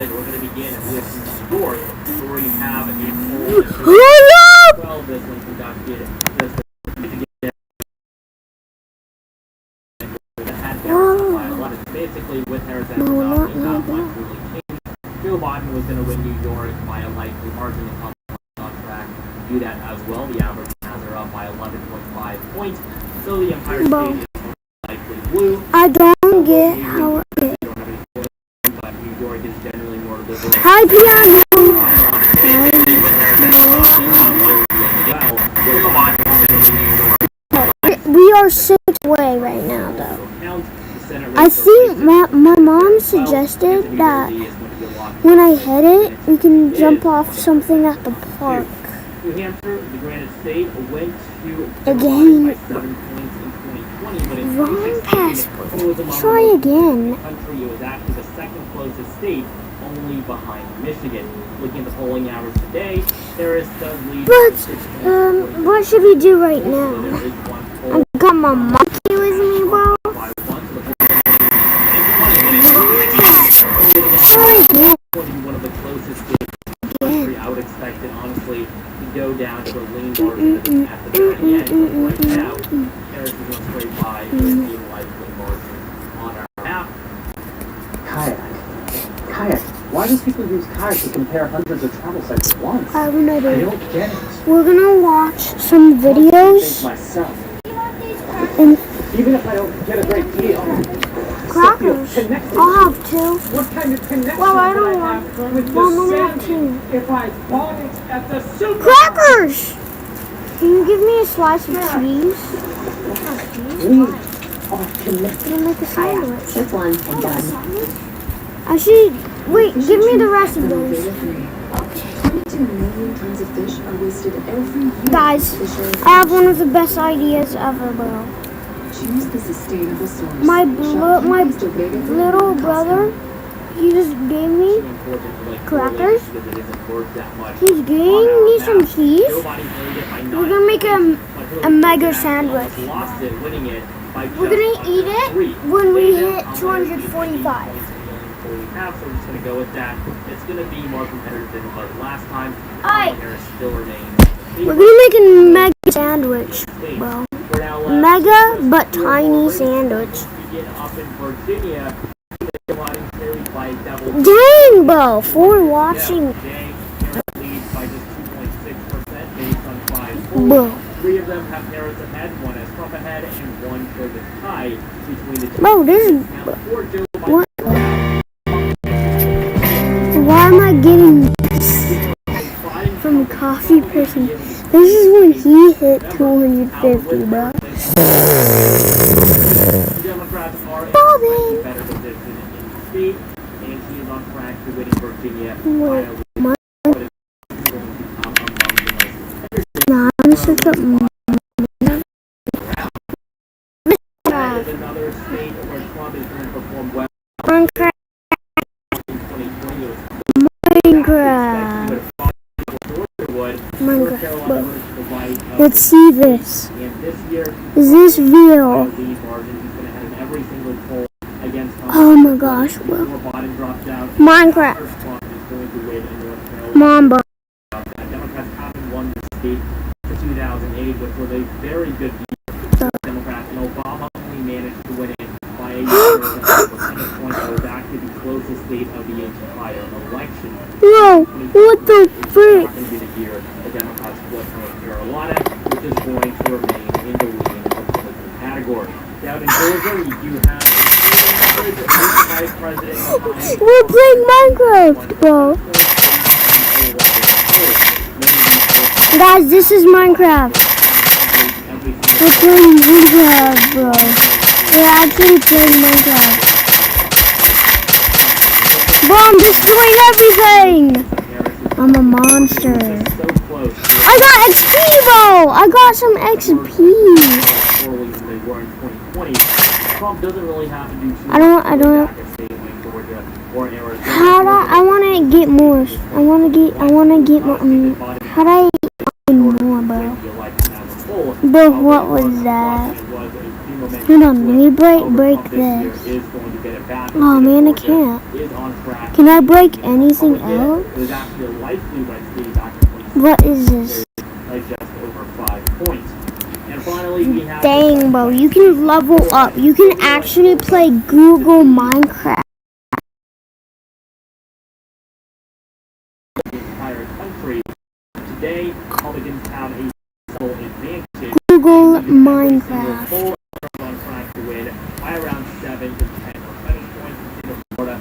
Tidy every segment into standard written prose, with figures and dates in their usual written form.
We're going to begin with New York, where you have a poll of 12 that's been conducted just basically with Harris and not much really changed. Joe Biden was going to win New York by a likely margin. The Republicans on track to do that as well. The average has her up by 11.5 points. So the Empire State is likely blue. I don't get how it is. But New York is generally more liberal. Hi, piano. We are 6 away right now, though. I think my mom suggested that when I hit it, we can jump off something at the park. New Hampshire, the Granite State, went to Again. 7 points in 2020. Wrong passport. Try again. The country, it was actually the second closest state, only behind Michigan. Looking at the polling average today, Harris does lead. But what should we do right now? I got my monkey with me, bro. Try again. One of the closest states in the country. I would expect it, honestly, to go down to a lean margin at the very end. But right now, Harris is going straight by a likely margin on our map. Kayak. Why do people use kayak to compare hundreds of travel sites at once? I don't I don't get it. We're gonna watch some videos. Myself. And Even if I don't get a great deal. crackers. I'll have 2. What kind of connection Well, I would don't have want with them. the Mom, I want salmon 2. if I bought it at the supermarket? Crackers! Can you give me a slice of cheese? We are connected. Can I make a sandwich? That's one and done. Actually, wait, give me the rest of those. 22 million tons of fish are wasted every year. Guys, I have one of the best ideas ever, bro. Choose the sustainable source. My little brother, he just gave me crackers. He's giving me some cheese. We're gonna make a mega sandwich. We're gonna eat it when we hit 245. So we're just going to go with that. It's going to be more competitive than it was last time. Alright. Harris still remains. We're gonna make a mega sandwich, bro. Mega but tiny sandwich. Begin up in Virginia. Dang, bro, for watching. Leads by just 2.6% based on 5 Bro. polls. 3 of them have Harris ahead, 1 has Trump ahead, and 1 for the tie between the two. Bro, this is. Now, for Joe Biden, What? Why am I getting this from a coffee person? This is when he hit 250, bro. Democrats are in Bobbin. a better position in the state, and he is on track to win in Virginia. Wait, nah, I'm gonna search up Another state where Trump is going to perform well Minecraft. in 2020 was Minecraft. Minecraft, bro. Let's see this. and this year Is this real? lead margin. He's going to have in every single poll against Trump. Oh my gosh, bro. Before Biden drops out, Minecraft. Trump is going to win in North Carolina. Mom, bro. Democrats haven't won the state since 2008, which was a very good year. Democrats and Obama only managed to win it by a percentage point. That was actually the closest state of the entire election. Bro, what the frick? It's not going to be the year the Democrats flip North Carolina, which is going to remain in the leading Republican category. Down in Georgia, we do have Vice President. We're playing Minecraft, bro. Guys, this is Minecraft. We're playing Minecraft, bro. We're actually playing Minecraft. Bro, I'm destroying everything. I'm a monster. I got XP, bro. I got some XP. Trump doesn't really have to do too I don't. How do I want to get more? I want to get more. How do I get more, bro? Bro, what was that? supplement. Hold on, let me break Overcome this. year is going to get it back. Oh man, I Georgia can't. is on track. Can I break It anything was else? actually likely by speeding back to 26 What is this? by just over 5 points. And finally, we have Dang, bro, you can level up. You can actually play Google Minecraft. the entire country. Today, Republicans have a subtle advantage. Google Single Minecraft. poll are on track to win by around 7 to 10 percentage points in the state of Florida.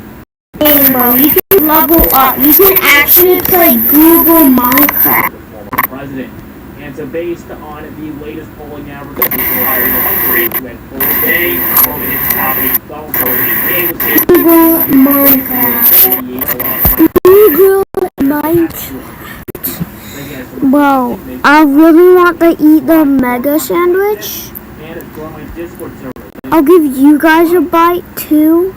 Dang, bro, you can level up. You can actually play Google Minecraft. The former president. And so based on the latest polling averages, we rely on the country went full day. Republicans have a Donald Trump Google Minecraft. Google Minecraft. Bro, I really want to eat the mega sandwich. And from my Discord server. I'll give you guys a bite too.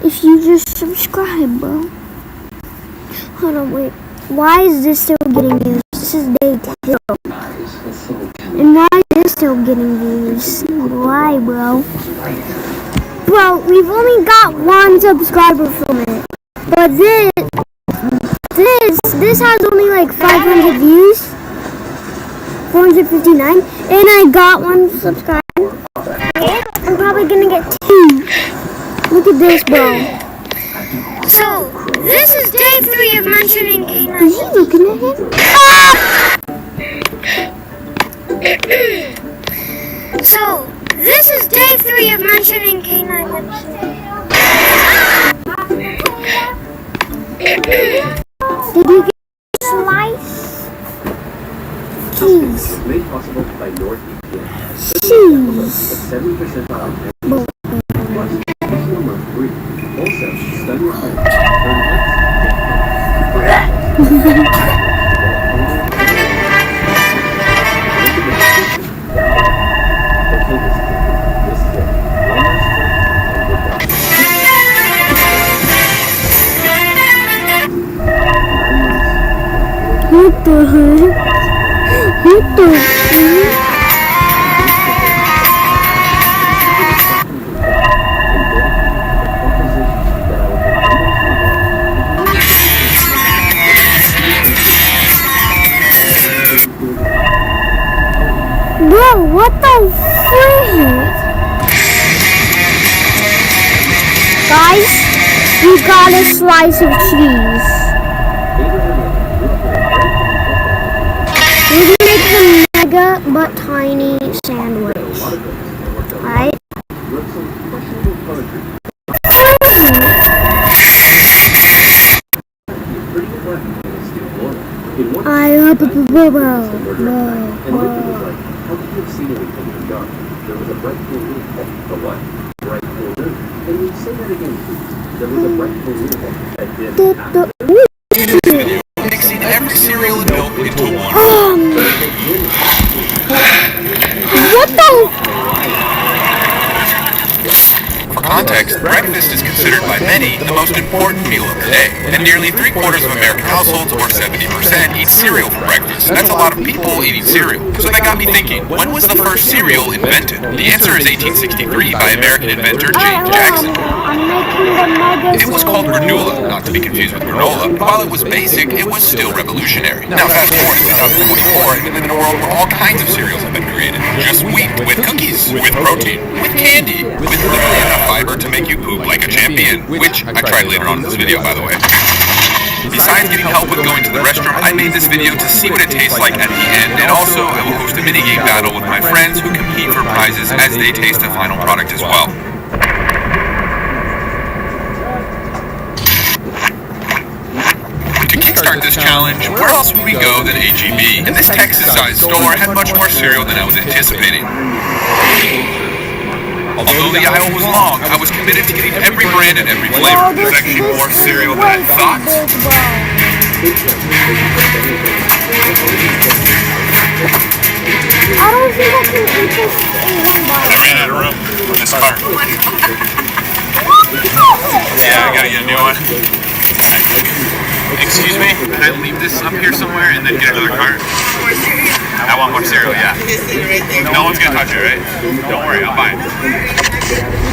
If you just subscribe, bro. Hold on, wait. Why is this still getting views? This is day 2. And why is this still getting views? Why, bro? Bro, we've only got 1 subscriber from it. But this has only like 500 views. 459. And I got 1 subscriber. I'm probably gonna get 2. Look at this, bro. So, this is day 3 of mentioning K9. Is he looking at him? So, this is day 3 of mentioning K9. Did you get a slice? Cheese. Made possible by NordVPN. Cheese. 70% off. Bro. Plus, number 3. Also, study your friends. What the heck? What the heck? Bro, what the frick? Guys, we got a slice of cheese. We can make the mega but tiny sandwich. Right? I love it, bro. How could you have seen anything in the dark? There was a bright full moon. A what? Bright full moon. Can you say that again, please? There was a bright full moon that did happen. Mixing every cereal and milk into one. What the? For context, breakfast is considered by many the most important meal of the day, and nearly 3/4 of American households, or 70%, eat cereal for breakfast. That's a lot of people eating cereal. So that got me thinking, when was the first cereal invented? The answer is 1863 by American inventor James Jackson. I'm making the mega It was called granola, not to be confused with granola. While it was basic, it was still revolutionary. Now fast forward to 2024, and we live in a world where all kinds of cereals have been created. Just wheat, with cookies, with protein, with candy, with literally enough fiber to make you poop like a champion, which I tried later on in this video, by the way. Besides getting help with going to the restroom, I made this video to see what it tastes like at the end, and also I will host a minigame battle with my friends who compete for prizes as they taste the final product as well. To kickstart this challenge, where else would we go than H-E-B? And this Texas-sized store had much more cereal than I was anticipating. Although the aisle was long, I was committed to getting every brand and every flavor. There's actually more cereal than I thought. I don't think I can eat this in one bite. I ran out of room in this car. Yeah, I gotta get a new one. Excuse me, can I leave this up here somewhere and then get another car? I want more cereal, yeah. No one's gonna touch it, right? Don't worry, I'm fine.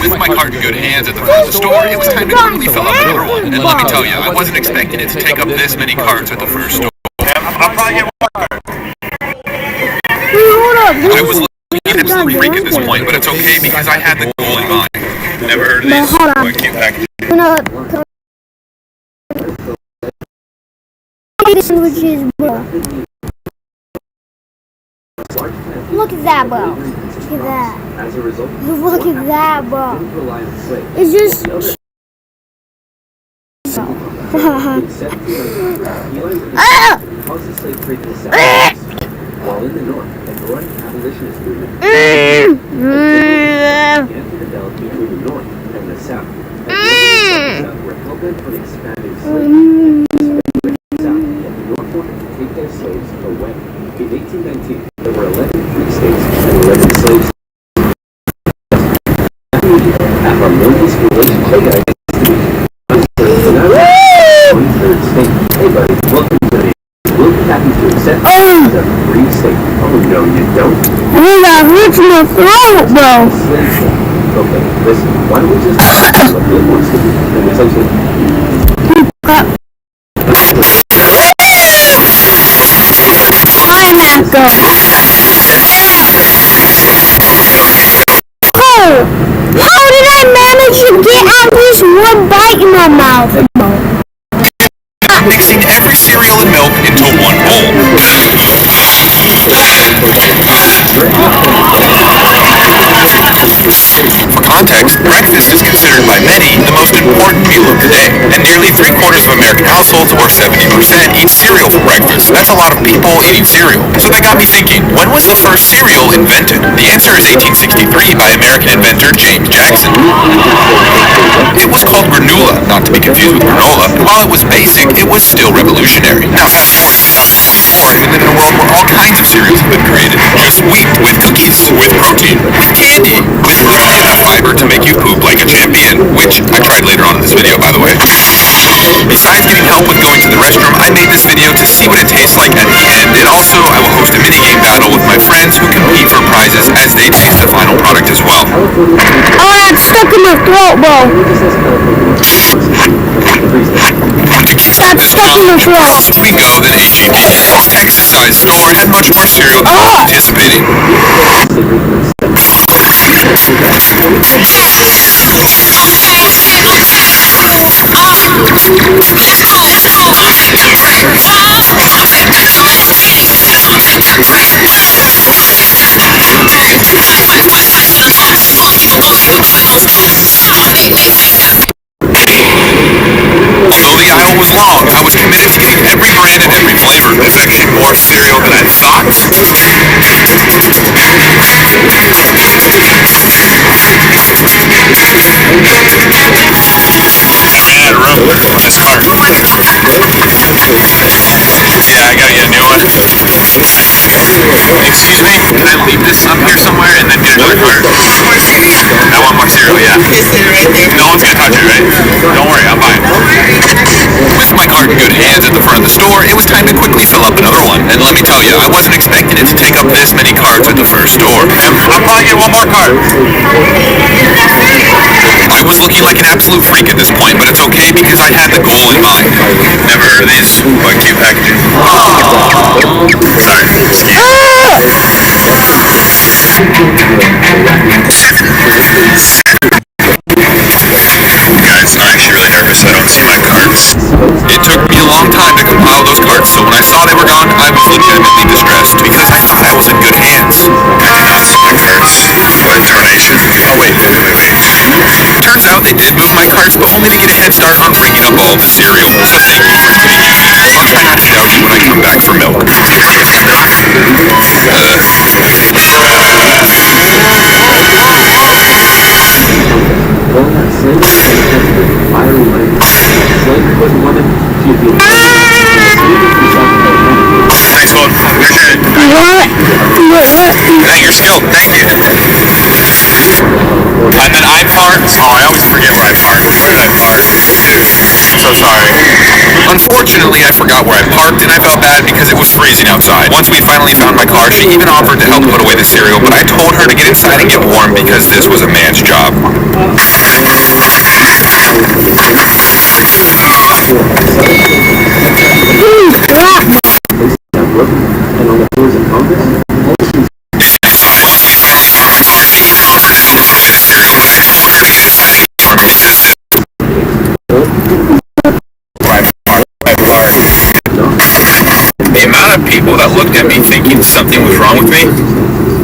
With my cart in good hands at the front of the store, it was time to quickly fill up another one. And let me tell you, I wasn't expecting it to take up this many carts at the first store. I'll probably get one cart. I was looking at absolute freak at this point, but it's okay because I had the goal in mind. Never heard of these? What cute packaging? Sandwiches, bro. Look at that, bro. Look at that. Look at that, bro. It's just. Ah! While in the North, the growing abolitionist movement began to develop between the North and the South. Were hell-bent on expanding slavery. The North wanted to take their slaves away. In 1819, there were 11 free states and 11 slaves. A harmonious relationship against the 23rd state. Hey buddy, welcome to the Will be happy to accept a free state. Oh no, you don't? That hurts my throat, bro. Okay, listen, why don't we just what Bill wants to do? And essentially Oh, how did I manage to get at least one bite in my mouth? Mixing every cereal and milk into one bowl. For context, breakfast is considered by many the most important meal of the day, and nearly 3/4 of American households, or 70%, eat cereal for breakfast. That's a lot of people eating cereal. So that got me thinking, when was the first cereal invented? The answer is 1863 by American inventor James Jackson. It was called granola, not to be confused with granola, and while it was basic, it was still revolutionary. Now fast forward to 2024, and we live in a world where all kinds of cereals have been created. Just wheat, with cookies, with protein, with candy, with enough fiber to make you poop like a champion, which I tried later on in this video, by the way. Besides getting help with going to the restroom, I made this video to see what it tastes like at the end, and also I will host a mini-game battle with my friends who compete for prizes as they taste the final product as well. Oh, that's stuck in my throat, bro. That's stuck in my throat. We go that HEB, this Texas-sized store, had much more cereal than I was anticipating. Although the aisle was long, I was committed to getting every brand and every flavor. There's actually more cereal than I thought. Man, rough last cart. Yeah, I gotta get a new one. Excuse me, can I leave this up here somewhere and then get another cart? I want more cereal, yeah. No one's gonna touch it, right? Don't worry, I'm fine. With my cart in good hands at the front of the store, it was time to quickly fill up another one. And let me tell you, I wasn't expecting it to take up this many carts at the first store. I'll probably get one more cart. I was looking like an absolute freak at this point, but it's okay because I had the goal in mind. Never heard of these? What cute packaging? Oh, sorry. Guys, I'm actually really nervous. I don't see my carts. It took me a long time to compile those carts, so when I saw they were gone, I was legitimately distressed because I thought I was in good hands. What information? Oh, wait. Turns out they did move my carts, but only to get a head start on picking up all the cereal. So thank you for giving me that introduction when I come back for milk. Nice one. Appreciate it. You're skilled. Thank you. And then I parked. Oh, I always forget where I parked. Where did I park? I'm so sorry. Unfortunately, I forgot where I parked, and I felt bad because it was freezing outside. Once we finally found my car, she even offered to help put away the cereal, but I told her to get inside and get warm because this was a man's job. And on the floors of Congress, Inside, once we finally found my car, she even offered to help put away the cereal, but I told her to get inside and get warm because this The amount of people that looked at me thinking something was wrong with me,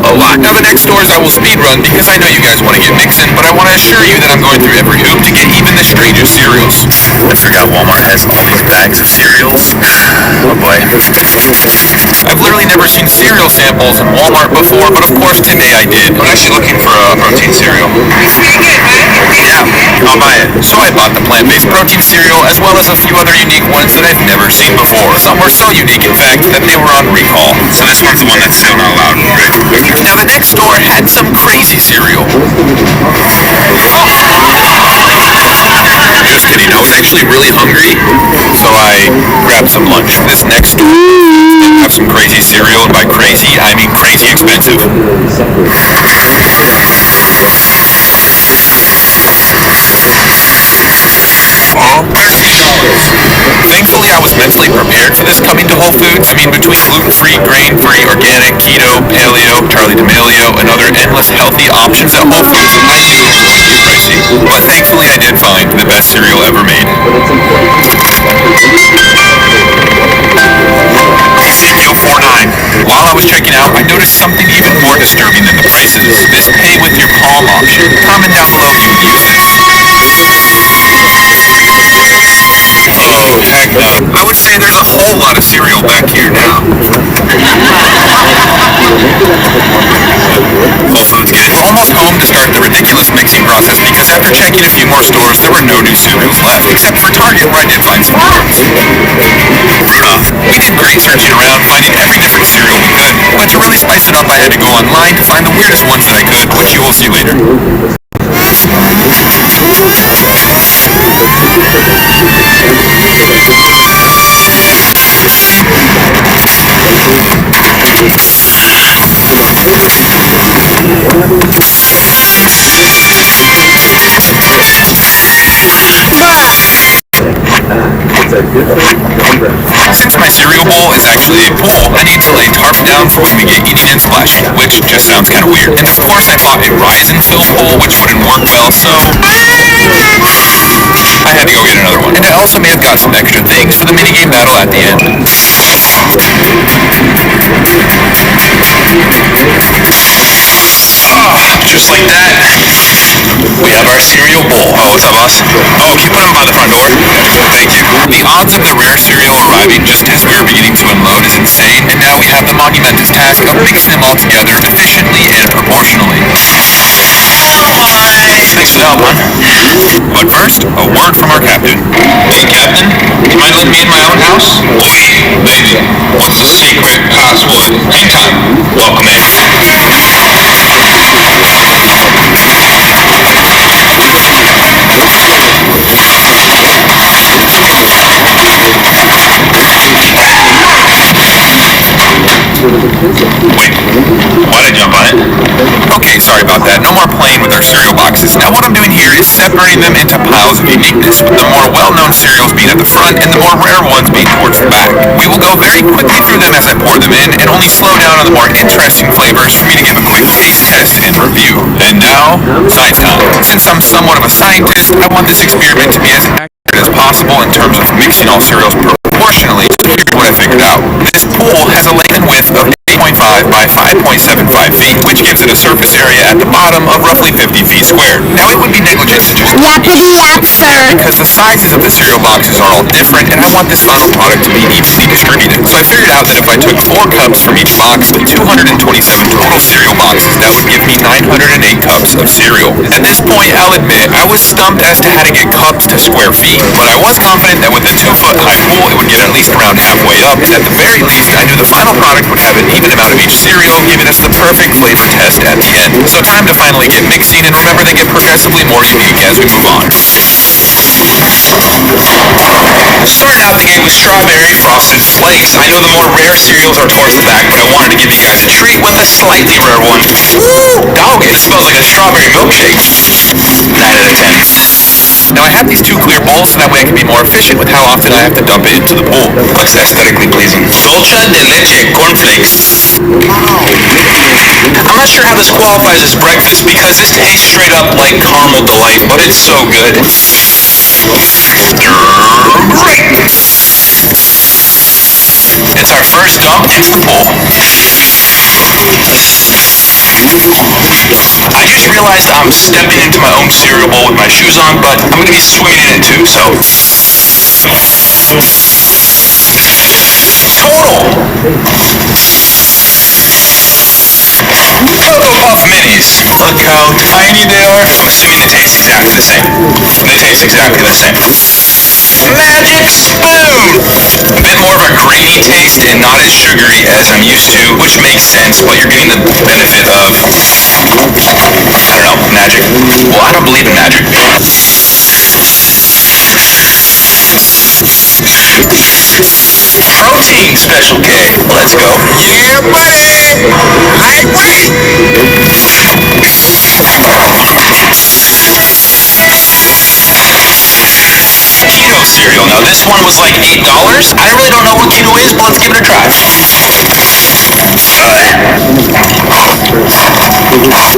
a lot. Now the next doors I will speed run because I know you guys want to get mixing, but I want to assure you that I'm going through every hoop to get even the strangest cereals. I forgot Walmart has all these bags of cereals. Oh boy. I've literally never seen cereal samples in Walmart before, but of course today I did. I'm actually looking for a protein cereal. Yeah, I'll buy it. So I bought the plant-based protein cereal as well as a few other unique ones that I've never seen before. Some were so unique, in fact, that they were on recall. So this one's the one that's still not allowed. Now the next store had some crazy cereal. Just kidding, I was actually really hungry, so I grabbed some lunch. This next store have some crazy cereal, and by crazy, I mean crazy expensive. Thankfully, I was mentally prepared for this coming to Whole Foods. I mean, between gluten-free, grain-free, organic, keto, paleo, Charlie D'Amelio, and other endless healthy options at Whole Foods, I knew it was too pricey. But thankfully, I did find the best cereal ever made. Ezekiel 4:9. While I was checking out, I noticed something even more disturbing than the prices. This pay with your palm option. Comment down below if you use it. Oh, heck no. I would say there's a whole lot of cereal back here now. Whole Foods good. Almost home to start the ridiculous mixing process because after checking a few more stores, there were no new cereals left, except for Target where I did find some more. We did great searching around, finding every different cereal we could, but to really spice it up, I had to go online to find the weirdest ones that I could, which you will see later. Since my cereal bowl is actually a pool, I need to lay tarp down for when we get eating and splashing, which just sounds kind of weird. And of course I bought a rise and fill pool, which wouldn't work well, so I had to go get another one. And I also may have got some extra things for the minigame battle at the end. Just like that, we have our cereal bowl. Oh, what's up, boss? Oh, keep them by the front door. Thank you. The odds of the rare cereal arriving just as we are beginning to unload is insane, and now we have the monumentous task of mixing them all together efficiently and proportionally. Thanks for the help, man. But first, a word from our captain. Hey, Captain, you mind letting me in my own house? Oui, baby. What's the secret password? Hang time. Welcome in. Wait, why'd I jump on it? Okay, sorry about that. No more playing with our cereal boxes. Now what I'm doing here is separating them into piles of uniqueness, with the more well-known cereals being at the front and the more rare ones being towards the back. We will go very quickly through them as I pour them in, and only slow down on the more interesting flavors for me to give a quick taste test and review. And now, science time. Since I'm somewhat of a scientist, I want this experiment to be as accurate as possible in terms of mixing all cereals proportionally. So here's what I figured out. This pool has a length and width of 8.5 by 5.75 feet, which gives it a surface area at the bottom of roughly 50 feet squared. Now it would be negligent to do it because the sizes of the cereal boxes are all different, and I want this final product to be evenly distributed. So I figured out that if I took 4 cups from each box with 227 total cereal boxes, that would give me 908 cups of cereal. At this point, I'll admit, I was stumped as to how to get cups to square feet, but I was confident that with a 2-foot high pool, it would get at least around halfway up, and at the very least, I knew the final product would have an even amount of each cereal, giving us the perfect flavor test at the end. So time to finally get mixing, and remember they get progressively more unique as we move on. Starting out the game with strawberry frosted flakes. I know the more rare cereals are towards the back, but I wanted to give you guys a treat with a slightly rare one. Woo! Dog, it smells like a strawberry milkshake. 9 out of 10. Now I had these two clear bowls so that way I can be more efficient with how often I have to dump it into the bowl. Looks aesthetically pleasing. Dolce de leche cornflakes. Wow. I'm not sure how this qualifies as breakfast because this tastes straight up like caramel delight, but it's so good. Great! It's our first dump into the bowl. I just realized I'm stepping into my own cereal bowl with my shoes on, but I'm going to be swimming in it too, so... Total! Cocoa Puff Minis. Look how tiny they are. I'm assuming they taste exactly the same. They taste exactly the same. Magic Spoon! A bit more of a grainy taste and not as sugary as I'm used to, which makes sense, but you're getting the benefit of, I don't know, magic? Well, I don't believe in magic. Protein Special K. Let's go. Yeah, buddy! Lightweight! Keto cereal. Now this one was like $8. I really don't know what keto is, but let's give it a try.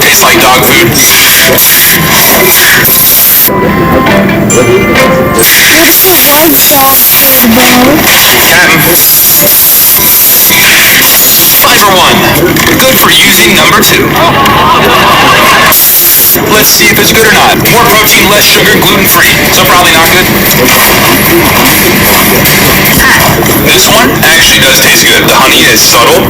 Tastes like dog food. What's the white sauce for the bowl? Flavor 1. Good for using number 2. Let's see if it's good or not. More protein, less sugar, gluten-free. So probably not good. This one actually does taste good. The honey is subtle.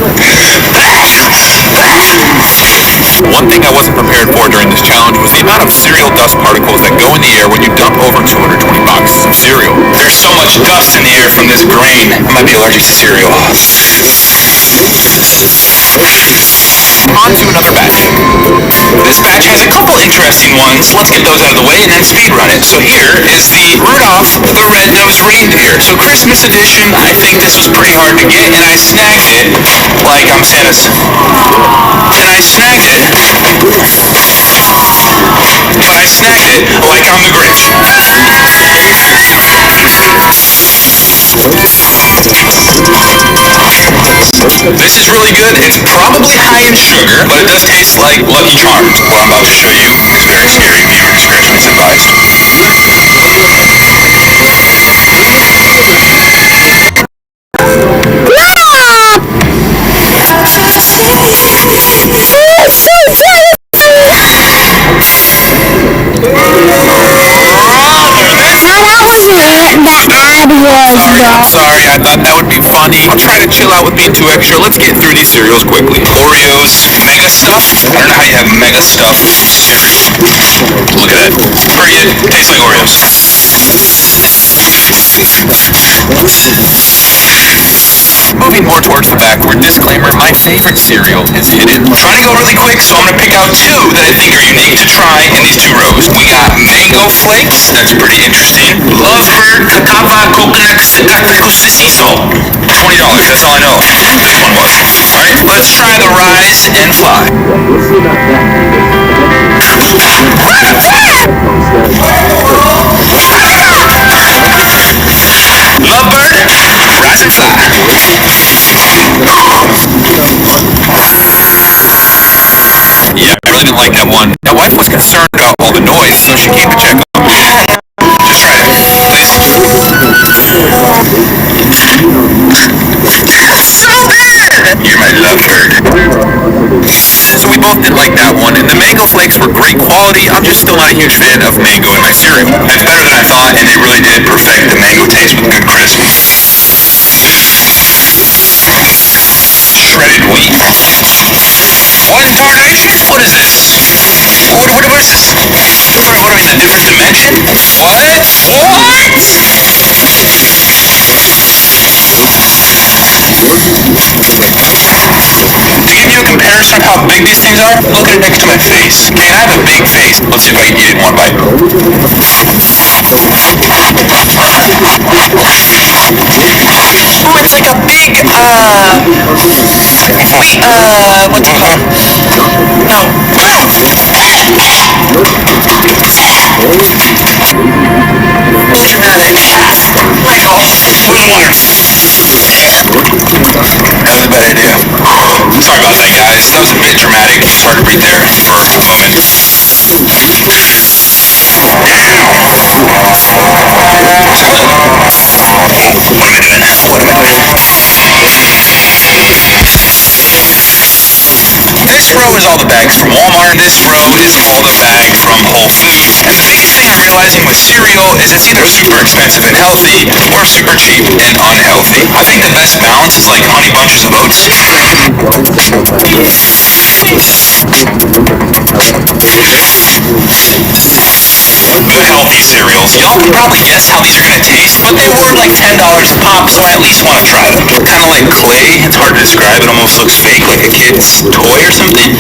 One thing I wasn't prepared for during this challenge was the amount of cereal dust particles that go in the air when you dump over 220 boxes of cereal. There's so much dust in the air from this grain. I might be allergic to cereal. On to another batch. This batch has a couple interesting ones. Let's get those out of the way and then speed run it. So here is the Rudolph the Red-Nosed Reindeer. So Christmas edition, I think this was pretty hard to get, and I snagged it like I'm Santa's. And I snagged it. And I snagged it like I'm the Grinch. This is really good. It's probably high in sugar, but it does taste like Lucky Charms. What I'm about to show you is very scary. Viewer discretion is advised. I'm sorry, I thought that would be funny. I'll try to chill out with being too extra. Let's get through these cereals quickly. Oreos, mega stuffed. I don't know how you have mega stuffed cereal. Look at that. Period. Tastes like Oreos. Moving more towards the back, where disclaimer, my favorite cereal is hidden. I'm trying to go really quick, so I'm going to pick out two that I think are unique to try in these two rows. We got Mango Flakes, that's pretty interesting. Lovebird Cacapa Coconut Sisiso. $20, that's all I know this one was. Alright, let's try the Rise and Fly. Lovebird, Rise and Fly. Yeah, I really didn't like that one. My wife was concerned about all the noise, so she came to check on me. Just try it, please. So good! You're my lovebird. So we both did like that one, and the mango flakes were great quality. I'm just still not a huge fan of mango in my cereal. That's better than I thought, and it really did perfect the mango taste with good crisp. Shredded wheat. What in tarnation? What is this? What is this? What are we in a different dimension? What? on how big these things are? Look at it next to my face. Okay, I have a big face. Let's see if I can eat it in one bite. Oh, it's like a big, what's it called? No. It's dramatic. Like all Kind of a bad idea. Sorry about that, guys. That was a bit dramatic. It's hard to breathe there for a moment. This row is all the bags from Walmart. This row is all the bags from Whole Foods. And the biggest thing I'm realizing with cereal is it's either super expensive and healthy or super cheap and unhealthy. I think the best balance is like Honey Bunches of Oats. Good healthy cereals. Y'all can probably guess how these are gonna taste, but they were like $10 a pop, so I at least want to try them. Kind of like clay. It's hard to describe. It almost looks fake, like a kid's toy or something.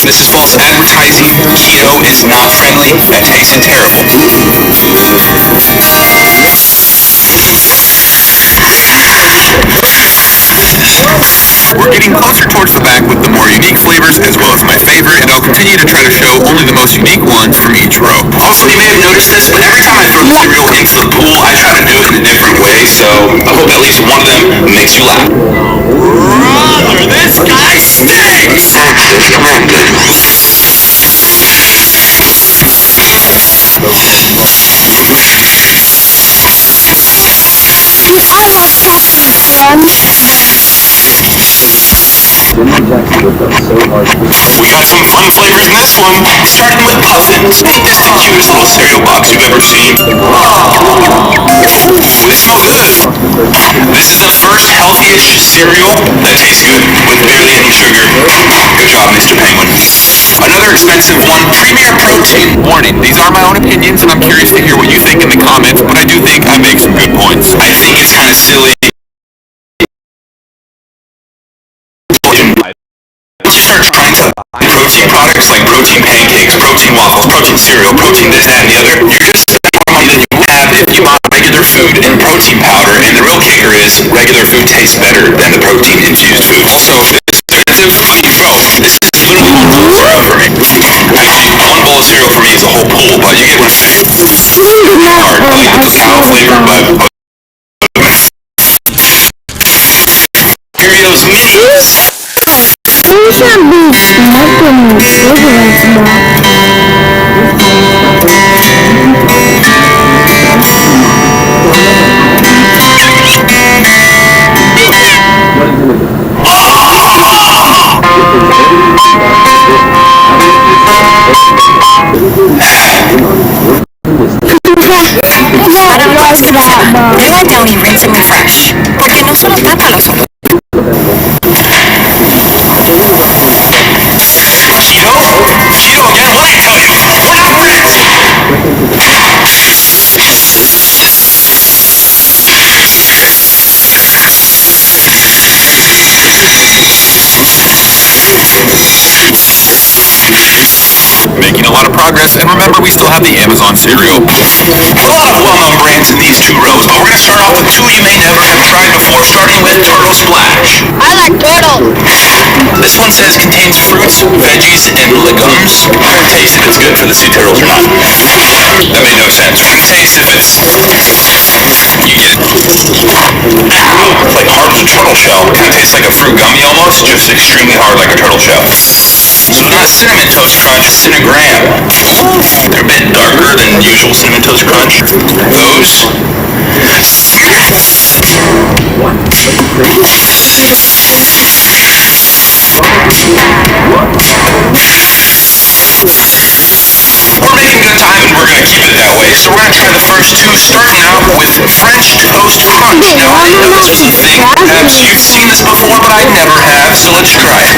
This is false advertising. Keto is not friendly. That tasted terrible. We're getting closer towards the back with the more unique flavors as well as my favorite, and I'll continue to try to show only the most unique ones from each row. Also, you may have noticed this, but every time I throw the cereal into the pool, I try to do it in a different way, so I hope at least one of them makes you laugh. Brother, this guy stinks! We got some fun flavors in this one, starting with puffins. Ain't this the cutest little cereal box you've ever seen? They smell good. This is the first healthy-ish cereal that tastes good, with barely any sugar. Good job, Mr. Penguin. Another expensive one, Premier Protein. Warning, these are my own opinions, and I'm curious to hear what you think in the comments, but I do think I make some good points. I think it's kind of silly. Start trying to buy protein products like protein pancakes, protein waffles, protein cereal, protein this, that, and the other. You're going to spend more money than you would have if you bought regular food and protein powder, and the real kicker is regular food tastes better than the protein-infused food. Also, if it's expensive, how do you vote? This is literally one bowl of cereal for me. Actually, one bowl of cereal for me is a whole pool, but you get what I'm saying. Hard, at least it doesn't have a flavor, but Cheerios Minis. You should be smoking cigarettes Levanta y rinse and refresh, porque no solo tapa los ojos. Cheeto again? What did I tell you? We're not friends! Making a lot of progress, and remember we still have the Amazon cereal. A lot of well-known brands in these two rows, but we're going to start off with two you may never have tried before, starting with Turtle Splash. I like turtle. This one says contains fruits, veggies, and legumes. I haven't tasted if it's good for the sea turtles or not. That made no sense. Taste if it's... You get... It's like hard as a turtle shell. Kind of tastes like a fruit gummy almost, just extremely hard like a turtle shell. So not Cinnamon Toast Crunch, Cinnagram. They're a bit darker than usual Cinnamon Toast Crunch. Those... We're making good time and we're going to keep it that way. So we're going to try the first two, starting out with French Toast Crunch. Now, I didn't know this was a thing. Perhaps you've seen this before, but I never have, so let's try it.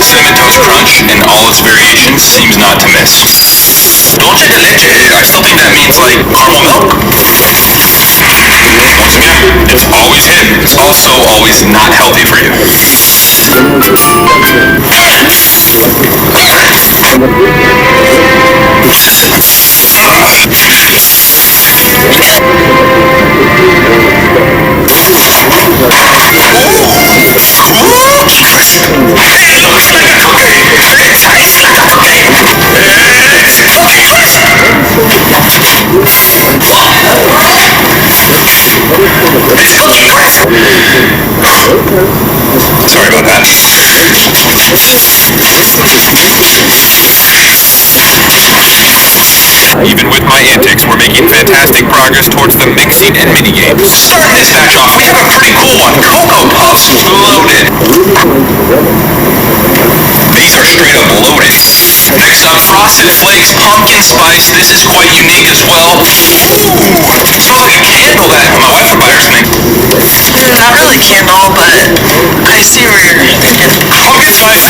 Cinnamon Toast Crunch in all its variations seems not to miss. Dulce de leche. I still think that means like caramel milk. Once again, it's always hit. It's also always not healthy for you. Sorry about that. Even with my antics, we're making fantastic progress towards the mixing and mini-games. Starting this batch off, we have a pretty cool one. Cocoa Puffs loaded. These are straight up loaded. Next up, Frosted Flakes Pumpkin Spice. This is quite unique as well. Ooh, smells like a candle that my wife would buy or something. Not really candle, but I see where you're thinking. Pumpkin Spice.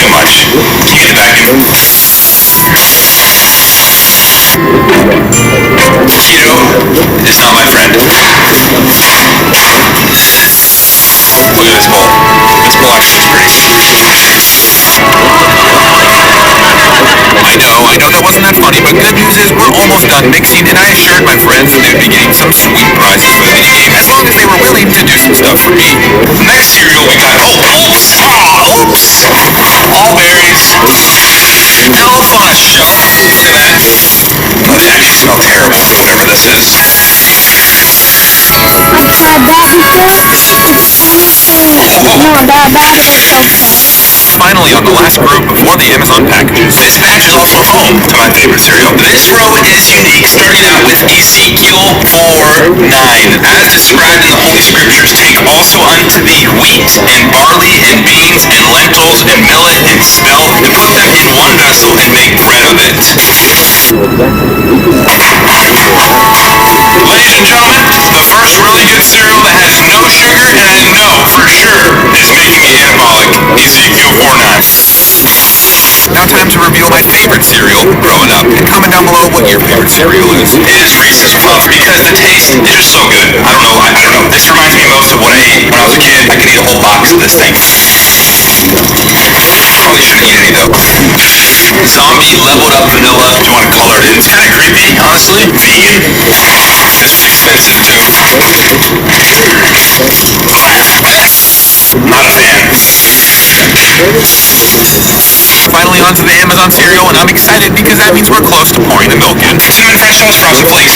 Too much. Can you get it back? Keto is not my friend. Look at this bowl. This bowl actually is pretty. I know that wasn't that funny, but good news is we're almost done mixing, and I assured my friends that they'd be getting some sweet prizes for the mini-game, as long as they were willing to do some stuff for me. Next cereal we got, oops! All berries. Alpha Shop. Look at that. Oh, they actually smell terrible, whatever this is. I've tried that before. No, that is okay. Finally, on the last group before the Amazon packages. This batch is also home to my favorite cereal. This row is unique, starting out with Ezekiel 4:9. As described in the Holy Scriptures, take also unto thee wheat and barley and beans and lentils and millet and spelt and put them in one vessel and make bread of it. Ladies and gentlemen, the first really good cereal that has no sugar and I know for sure is making me anabolic. Ezekiel 4:9. Now time to reveal my favorite cereal growing up. And comment down below what your favorite cereal is. It is Reese's Puffs because the taste is just so good. I don't know. This reminds me most of what I ate when I was a kid. I could eat a whole box of this thing. Probably shouldn't eat any though. Zombie leveled up vanilla. If you want to color it in, it's kind of creepy, honestly. Vegan. This is expensive too. Not a fan. Finally onto the Amazon cereal, and I'm excited because that means we're close to pouring the milk in. Cinnamon French Toast Frosted Flakes.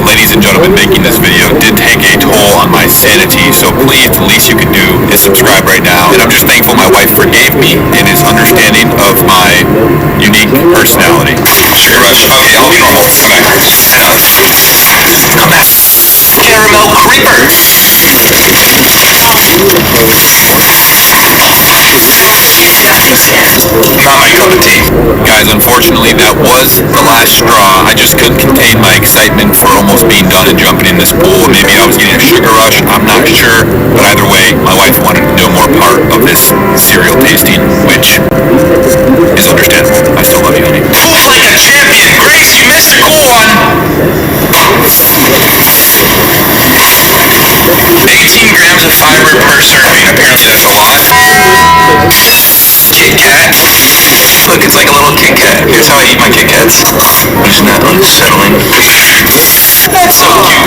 Ladies and gentlemen, making this video did take a toll on my sanity, so please, the least you can do is subscribe right now. And I'm just thankful my wife forgave me and is understanding of my unique personality. Sugar rush. Okay, I'll be normal. Come back. Caramel creeper. Not my cup of tea. Guys, unfortunately, that was the last straw. I just couldn't contain my excitement for almost being done and jumping in this pool. Maybe I was getting a sugar rush. I'm not sure. But either way, my wife wanted to do more part of this cereal tasting, which is understandable. I still love you, honey. Who's like a champion? Grace, you missed a cool one. 18 grams of fiber per serving. Apparently that's a lot. Kit Kat. Look, it's like a little Kit Kat. Here's how I eat my Kit Kats. Isn't that unsettling? That's so cute.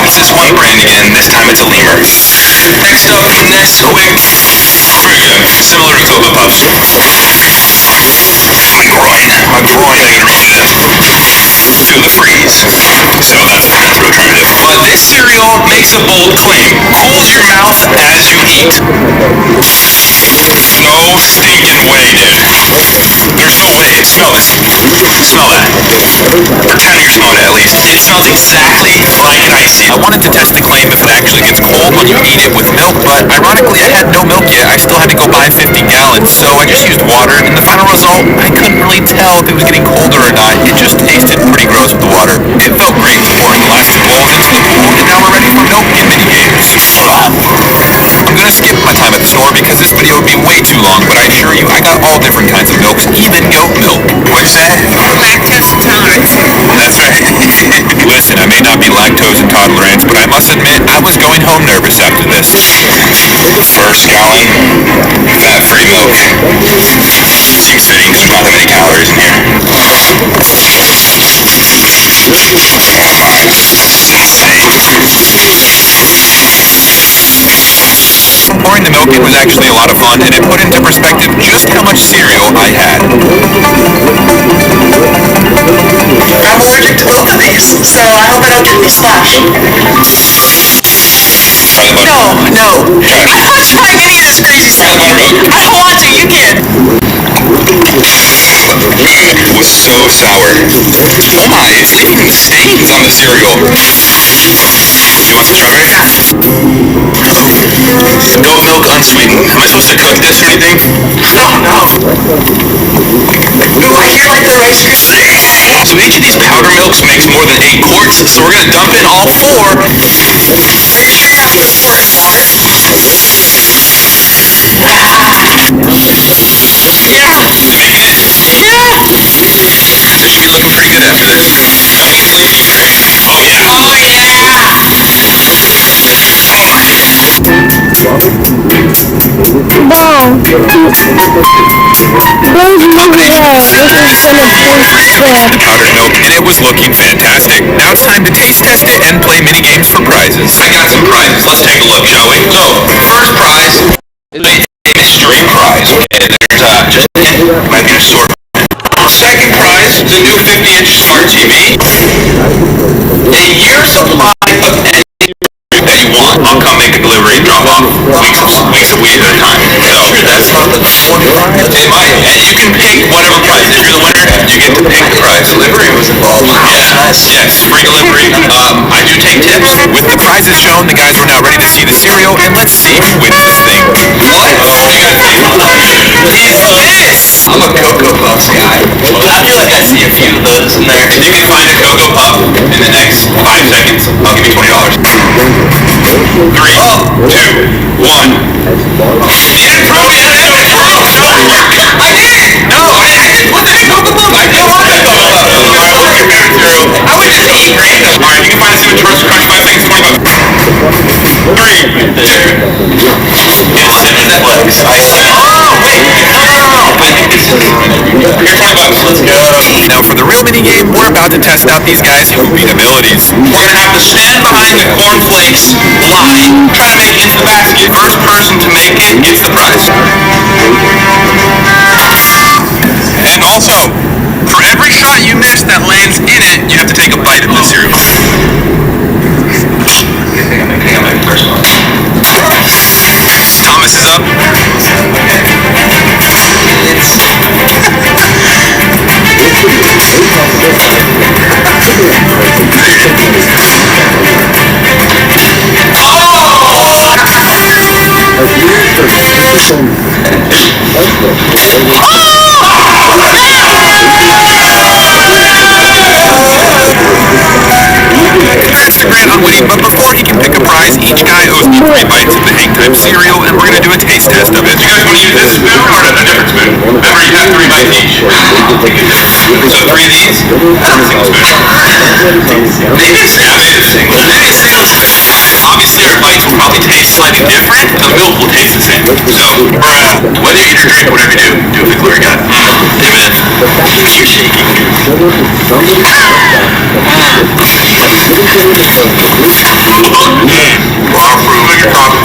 It's this one brand again. This time it's a lemur. Next up, Nesquik. Very good. Similar to Cocoa Puffs. My groin. My groin. I can reach that. To the freeze. So that's really primitive. But this cereal makes a bold claim. Cools your mouth as you eat. No stinking way, dude. There's no way. Smell this. Smell that. Pretend you're smelling it at least. It smells exactly like icing. I wanted to test the claim if it actually gets cold when you eat it with milk, but ironically I had no milk yet. I still had to go buy 50 gallons, so I just used water, and the final result, I couldn't really tell if it was getting colder or not. It just tasted pretty gross with the water. It felt great pouring the last two bowls into the pool, and now we're ready for milk and mini games. I'm gonna skip my time at the store because this video would be way too long, but I assure you I got all different kinds of milks, even goat milk. What'd you say? Lactose intolerance. That's right. Listen, I may not be lactose intolerant, but I must admit I was going home nervous after this. First gallon, fat-free milk. Seems fitting, there's not that many calories in here. Pouring the milk in was actually a lot of fun, and it put into perspective just how much cereal I had. I'm allergic to both of these, so I hope I don't get any splash. Try the butter. No. I'm trying any of this crazy stuff. I don't want to, you can. It was so sour. Oh my, it's leaving stains on the cereal. You want some strawberry? Goat milk unsweetened. Am I supposed to cook this or anything? No. Ooh, I hear like the Rice Krispies. So each of these powder milks makes more than 8 quarts, so we're gonna dump in all 4. Are you sure you're not putting 4 in the water? So you should be looking pretty good after this. Clean. Oh yeah. Powdered milk, and it was looking fantastic. Now it's time to taste test it and play mini games for prizes. I got some prizes. Let's take a look, shall we? So, first prize is a mystery prize. Okay, there's just might be a store. Second prize is a new 50-inch smart TV. A year's supply of anything that you want. I'll come make a delivery, drop off weeks of weed at a time. So that's not the one prize. It might, and you can pick whatever prize. If you're the winner, you get to pick the prize. Delivery was involved. Yes, free delivery. I do take tips. With the prizes shown, the guys were now ready to see the cereal, and let's see who wins this thing. What? Is this? I'm a Cocoa Puffs guy. I feel like I see a few of those in there. If you can find a Cocoa Puff in the next 5 seconds, I'll give you $20. 3, 2, 1. Yeah, bro, yeah, I did! No, I didn't put that in Cocoa Puff! I don't want that Cocoa Puff! Alright, we'll get back through. I would just eat random. Alright, you can find us in the Tourist Crunch 5 seconds, $20. 3. Right there. It's Netflix. Oh, wait, no. I think this is... Here, $20. Let's go. Now for the real mini game, we're about to test out these guys' hooping abilities. We're gonna have to stand behind the cornflakes line, try to make it into the basket. First person to make it gets the prize. And also, for every shot you miss that lands in it, you have to take a bite of the cereal. I think I'm my first one. Thomas is up. That's the grant on winning, but before he can pick a prize, each guy owes me 3 bites of the egg-type cereal, and we're going to do a taste test of it. You guys want to use this spoon or a different spoon? Remember, you have 3 bites each. So 3 of these? That's a single spoon. Maybe a single. Maybe a single spoon. Obviously, our bites will probably taste slightly different. The milk will taste the same. So, whether you eat or drink, whatever you do, do what the glory God. Amen. You're shaking. I'll prove it, you're talking.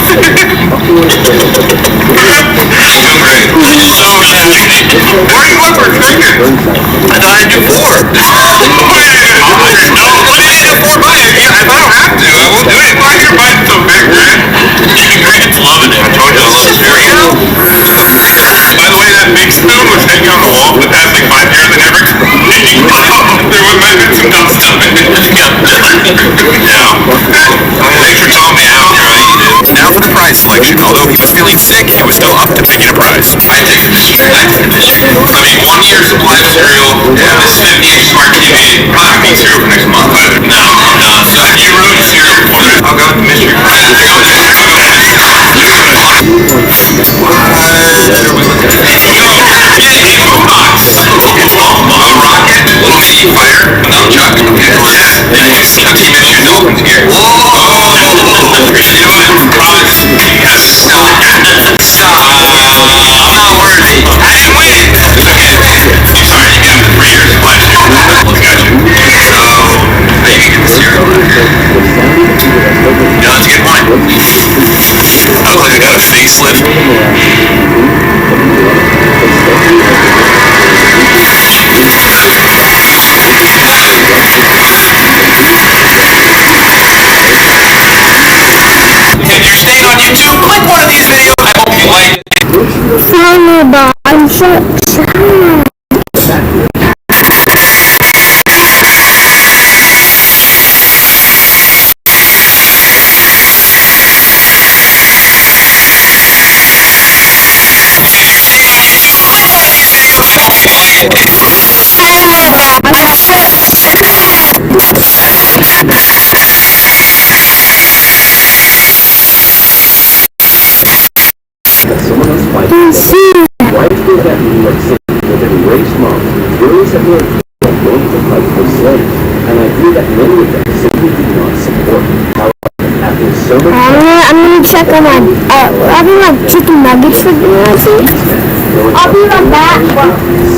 Doing great. So, where are you up for expected? I thought I'd do 4. No, let me have 4 bites. Yeah, if I don't have to, I won't do it. Why are your bites so big, man? Ingredients loving it. I told you. This is cereal? By the way, that big spoon was hanging on the wall with that big 5 years and never came out. There was maybe some dumb stuff in it. Yeah. Thanks for telling me how. Now for the prize selection. Although he was feeling sick, he was still up to picking a prize. I take mystery. I mean, 1 year supply of cereal, this 50-inch smart TV. Probably not going cereal for next month either. No. You ruined cereal. I'll go with the mystery prize. Sorry, but I'm so sad. Why did that New York City with an enraged mob, girls have learned that going to fight for slaves, and I hear that many of them simply do not support. However, after so much I'm gonna check on my, I'll be like chicken nuggets for dinner, I think. I'll be right back.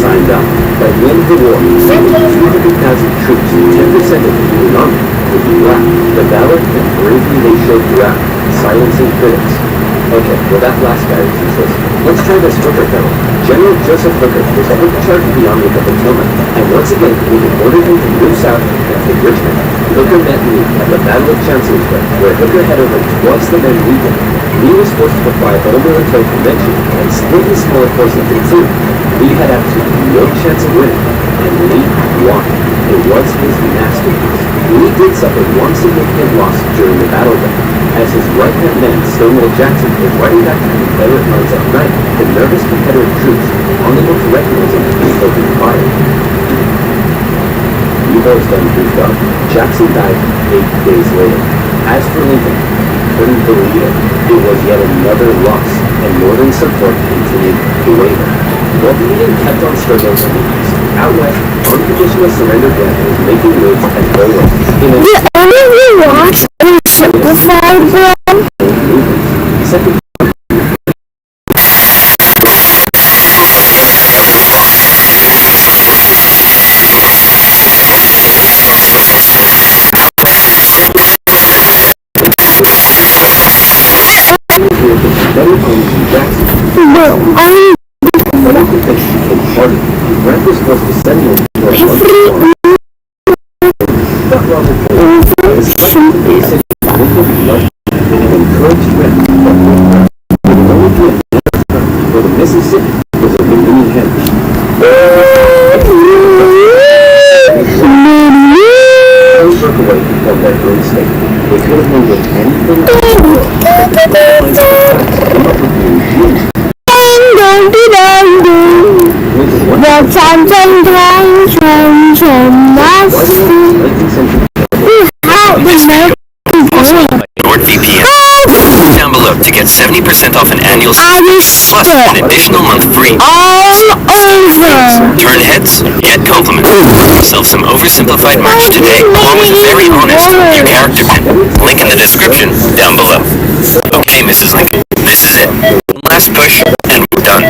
signed up. By the end of the war, 300,000 troops, 10% of the human army, would be left. The valor and bravery they showed throughout, silencing critics. Okay, well that last guy is useless. Let's try this Hooker fellow. General Joseph Hooker was ever in charge of the Army of the Potomac, and once again, when he ordered him to move south and take Richmond, Hooker met Lee at the Battle of Chancellorsville, where Hooker had over twice the men needed. Lee was forced to defy a whole military convention and split his smaller force into two. Lee had absolutely no chance of winning, and Lee won. It was his masterpiece. Lee did suffer one significant loss during the battle then. As his right-hand man, Stonewall Jackson, was riding back to the Confederate lines at night, the nervous Confederate troops, unable to recognize him, opened fire. U-boats then moved up. Jackson died 8 days later. As for Lincoln, couldn't believe it. It was yet another loss, and Northern support continued to waver. While the Union kept on struggling in the East, out west, unconditional surrender grant was making waves as always. In a Did any of you watch Simplified, bro? second Grant was supposed to send him to a encouraged Grant for the Mississippi was a Union head. Broke away from that great state. They could have moved with anything NordVPN. Down below to get 70% off an annual plus an additional month free. All over. Turn heads, get compliments. Sell some oversimplified merch today, along with a very honest new character pin. Link in the description down below. Okay, Mrs. Lincoln, this is it. One last push, and we're done.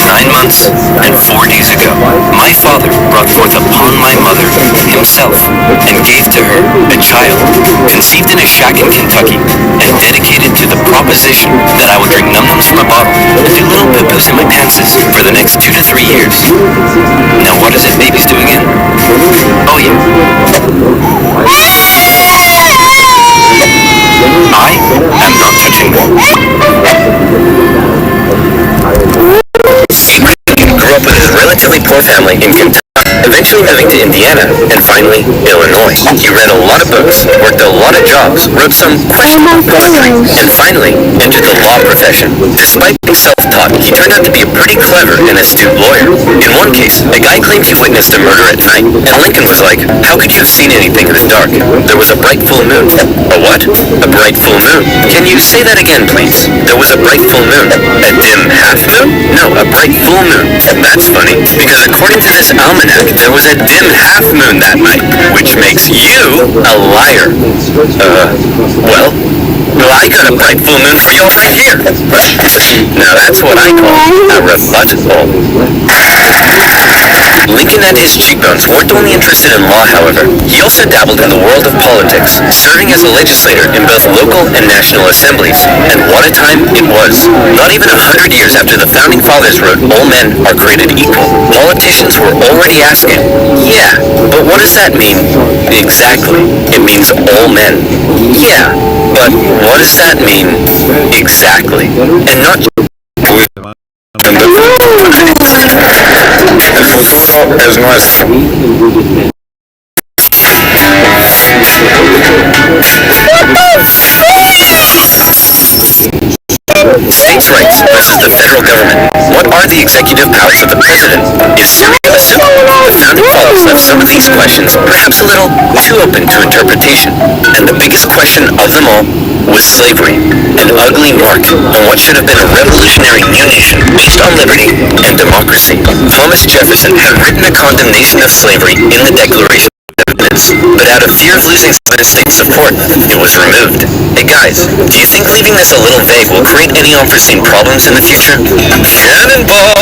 9 months and 4 days ago, my father brought forth upon my mother himself and gave to her a child conceived in a shack in Kentucky and dedicated to the proposition that I would drink num-nums from a bottle and do little poo-poos in my pantses for the next 2 to 3 years. Now what is it babies do again? Oh yeah. I am not touching them. Grew up with a relatively poor family in Kentucky, eventually moving to Indiana, and finally, Illinois. He read a lot of books, worked a lot of jobs, wrote some questionable poetry, and finally, entered the law profession. Despite being self-taught, he turned out to be a pretty clever and astute lawyer. In one case, a guy claimed he witnessed a murder at night, and Lincoln was like, how could you have seen anything in the dark? There was a bright full moon. A what? A bright full moon. Can you say that again, please? There was a bright full moon. A dim half moon? No, a bright full moon. That's funny, because according to this almanac, there was a dim half moon that night, which makes you a liar. Well, I got a bright full moon for you right here. Now that's what I call a rebuttal. Lincoln and his cheekbones weren't only interested in law, however. He also dabbled in the world of politics, serving as a legislator in both local and national assemblies. And what a time it was. Not even 100 years after the Founding Fathers wrote, "All men are created equal," politicians were already asking, yeah, but what does that mean? Exactly. It means all men. Yeah, but what does that mean exactly? And not es nuestro. States' rights versus the federal government. What are the executive powers of the president? Is Syria a soup? The Founding Fathers left some of these questions perhaps a little too open to interpretation. And the biggest question of them all was slavery, an ugly mark on what should have been a revolutionary new nation based on liberty and democracy. Thomas Jefferson had written a condemnation of slavery in the Declaration of Independence, but out of fear of losing Southern states' support, it was removed. Hey guys, do you think leaving this a little vague will create any unforeseen problems in the future? Cannonball!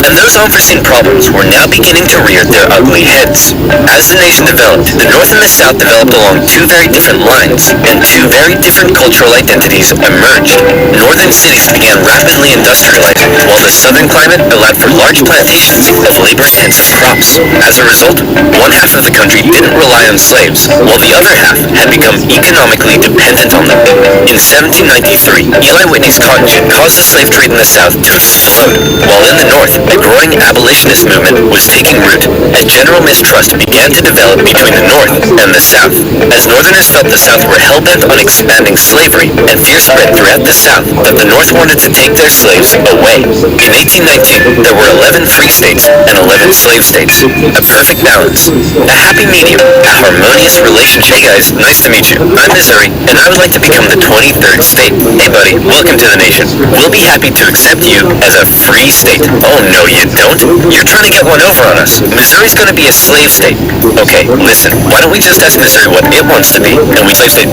And those unforeseen problems were now beginning to rear their ugly heads. As the nation developed, the North and the South developed along two very different lines, and two very different cultural identities emerged. Northern cities began rapidly industrializing, while the southern climate allowed for large plantations of labor-intensive crops. As a result, one half of the country didn't rely on slaves, while the other half had become economically dependent on them. In 1793, Eli Whitney's cotton gin caused the slave trade in the South to explode, while in the North, a growing abolitionist movement was taking root, and general mistrust began to develop between the North and the South. As Northerners felt the South were hell-bent on expanding slavery, and fear spread throughout the South that the North wanted to take their slaves away. In 1819, there were 11 free states and 11 slave states. A perfect balance. A happy medium. A harmonious relationship. Hey guys, nice to meet you. I'm Missouri, and I would like to become the 23rd state. Hey buddy, welcome to the nation. We'll be happy to accept you as a free state. Oh no, you don't? You're trying to get one over on us. Missouri's gonna be a slave state. Okay, listen, why don't we just ask Missouri what it wants to be, and we slave state.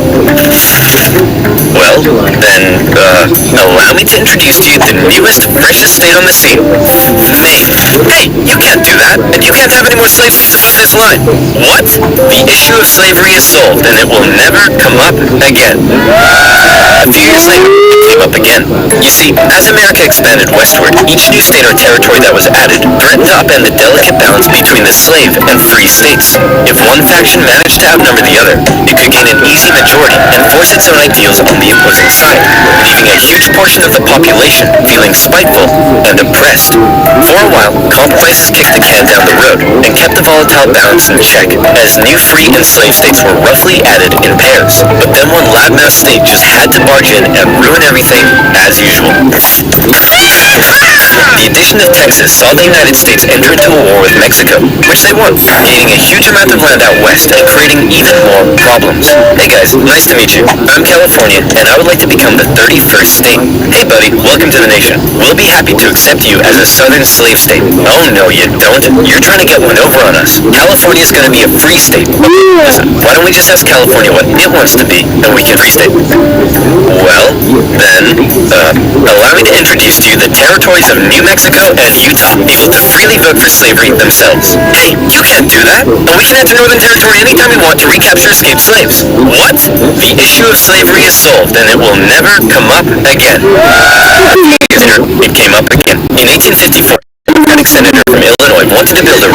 Well, then, allow me to introduce to you the newest, freshest state on the scene. Hey, you can't do that, and you can't have any more slave states above this line. What? The issue of slavery is solved, and it will never come up again. A few years later, it came up again. You see, as America expanded westward, each new state or territory that was added threatened to upend the delicate balance between the slave and free states. If one faction managed to outnumber the other, it could gain an easy majority and force its own ideals on the opposing side, leaving a huge portion of the population feeling spiteful and oppressed. For a while, compromises kicked the can down the road and kept the volatile balance in check, as new free and slave states were roughly added in pairs. But then one loudmouth state just had to barge in and ruin everything as usual. The addition of Texas saw the United States enter into a war with Mexico, which they won, gaining a huge amount of land out west and creating even more problems. Hey guys, nice to meet you. I'm California, and I would like to become the 31st state. Hey buddy, welcome to the nation. We'll be happy to accept you as a southern slave state. Oh no, you don't. You're trying to get one over on us. California's gonna be a free state. Listen, why don't we just ask California what it wants to be, and we can free state? Well, then, allow me to introduce to you the territories of New Mexico and Utah, able to freely vote for slavery themselves. Hey, you can't do that. And we can enter Northern Territory anytime we want to recapture escaped slaves. What? The issue of slavery is solved, and it will never come up again. It came up again. In 1854, a Democratic senator from Illinois wanted to build a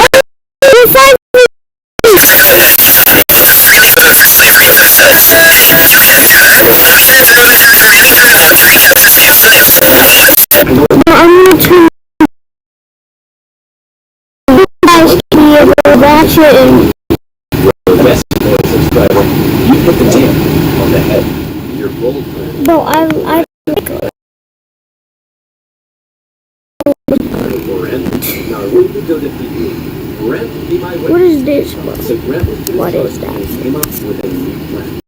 You put the tail on the head. Your bold plan. No, I Now, where did you go to defeat me? Brent, be my witness. what is this? So Brent was What is that? came up with a new plan.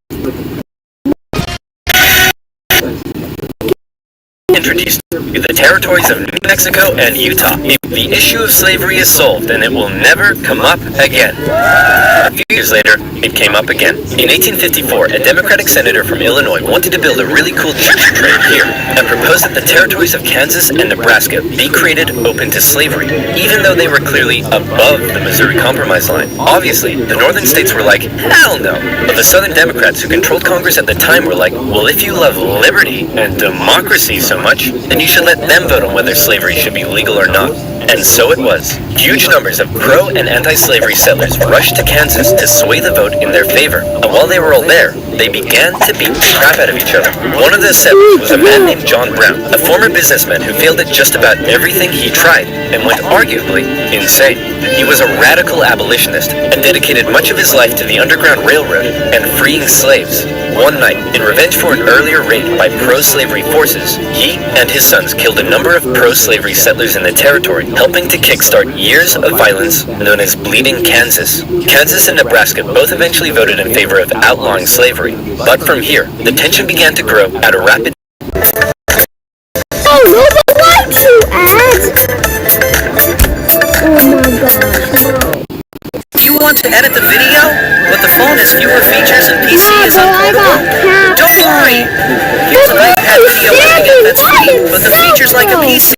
Introduced to the territories of New Mexico and Utah. The issue of slavery is solved, and it will never come up again. A few years later, it came up again. In 1854, a Democratic senator from Illinois wanted to build a really cool choo-choo train here, and proposed that the territories of Kansas and Nebraska be created open to slavery, even though they were clearly above the Missouri Compromise line. Obviously, the northern states were like, hell no. But the southern Democrats who controlled Congress at the time were like, well, if you love liberty and democracy so much, then you should let them vote on whether slavery should be legal or not. And so it was. Huge numbers of pro- and anti-slavery settlers rushed to Kansas to sway the vote in their favor. And while they were all there, they began to beat the crap out of each other. One of the settlers was a man named John Brown, a former businessman who failed at just about everything he tried and went arguably insane. He was a radical abolitionist and dedicated much of his life to the Underground Railroad and freeing slaves. One night, in revenge for an earlier raid by pro-slavery forces, he and his sons killed a number of pro-slavery settlers in the territory, helping to kickstart years of violence known as Bleeding Kansas. Kansas and Nebraska both eventually voted in favor of outlawing slavery, but from here, the tension began to grow at a rapid Oh, no, the likes you add! Oh my gosh, no. You want to edit the video? But the phone has fewer features and PC is Yeah, but I got unportable? Don't worry! Here's an But iPad video editing that's free, but the Sandy, features like a PC.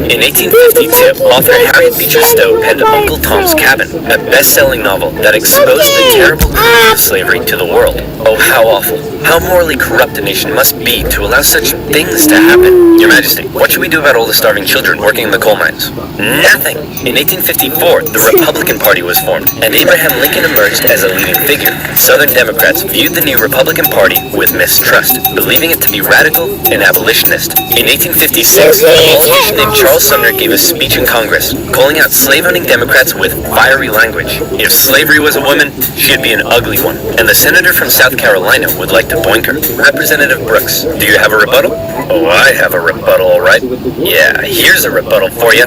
In 1852, author Harriet Beecher Stowe penned Uncle Tom's Cabin, a best-selling novel that exposed the terrible cruelty of slavery to the world. Oh, how awful. How morally corrupt a nation must be to allow such things to happen. Your Majesty, what should we do about all the starving children working in the coal mines? Nothing! In 1854, the Republican Party was formed, and Abraham Lincoln emerged as a leading figure. Southern Democrats viewed the new Republican Party with mistrust, believing it to be radical and abolitionist. In 1856, a politician named Charles Sumner gave a speech in Congress, calling out slave-owning Democrats with fiery language. If slavery was a woman, she'd be an ugly one. And the senator from South Carolina would like to boink her. Representative Brooks, do you have a rebuttal? Oh, I have a rebuttal, all right. Yeah, here's a rebuttal for you.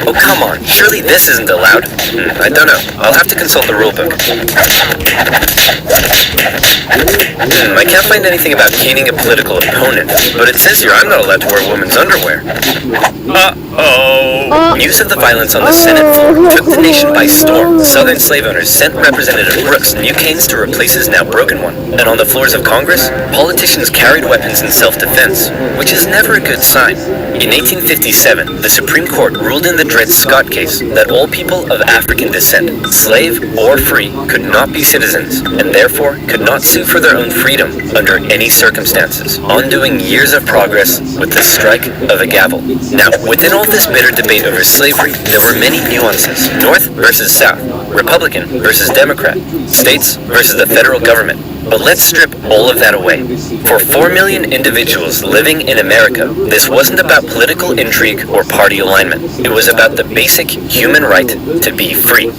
Oh, come on. Surely this isn't allowed. I don't know. I'll have to consult the rule book. I can't find anything about caning a political opponent, but it says here I'm not allowed to wear a woman's underwear. Uh-oh. News of the violence on the Senate floor took the nation by storm. Southern slave owners sent Representative Brooks new canes to replace his now broken one. And on the floors of Congress, politicians carried weapons in self-defense, which is never a good sign. In 1857, the Supreme Court ruled in the Dred Scott case that all people of African descent, slave or free, could not be citizens, and therefore could not sue for their own freedom under any circumstances, undoing years of progress with the strike of a gavel. Now, within all this bitter debate over slavery, there were many nuances. North versus South, Republican versus Democrat, states versus the federal government. But let's strip all of that away. For 4 million individuals living in America, this wasn't about political intrigue or party alignment. It was about the basic human right to be free.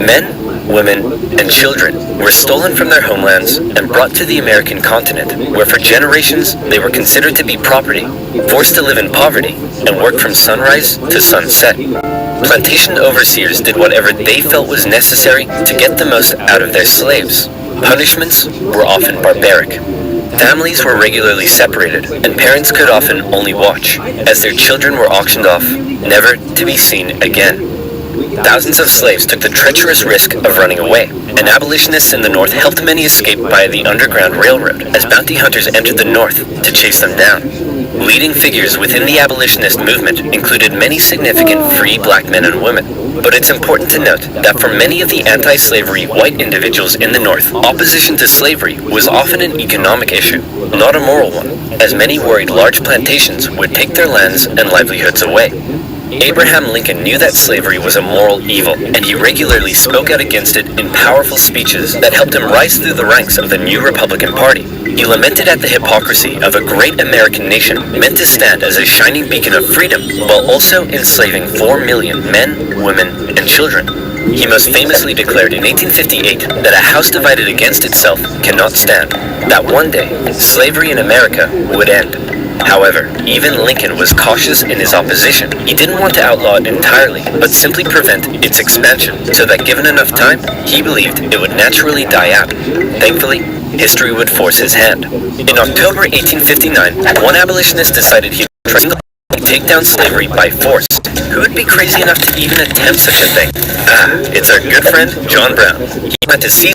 Men, women, and children were stolen from their homelands and brought to the American continent, where for generations they were considered to be property, forced to live in poverty, and work from sunrise to sunset. Plantation overseers did whatever they felt was necessary to get the most out of their slaves. Punishments were often barbaric. Families were regularly separated, and parents could often only watch, as their children were auctioned off, never to be seen again. Thousands of slaves took the treacherous risk of running away, and abolitionists in the North helped many escape via the Underground Railroad, as bounty hunters entered the North to chase them down. Leading figures within the abolitionist movement included many significant free black men and women. But it's important to note that for many of the anti-slavery white individuals in the North, opposition to slavery was often an economic issue, not a moral one, as many worried large plantations would take their lands and livelihoods away. Abraham Lincoln knew that slavery was a moral evil, and he regularly spoke out against it in powerful speeches that helped him rise through the ranks of the new Republican Party. He lamented at the hypocrisy of a great American nation meant to stand as a shining beacon of freedom, while also enslaving 4 million men, women, and children. He most famously declared in 1858 that a house divided against itself cannot stand, that one day slavery in America would end. However, even Lincoln was cautious in his opposition. He didn't want to outlaw it entirely, but simply prevent its expansion, so that given enough time, he believed it would naturally die out. Thankfully, history would force his hand. In October 1859, one abolitionist decided he would try to take down slavery by force. Who would be crazy enough to even attempt such a thing? It's our good friend, John Brown. He went to seize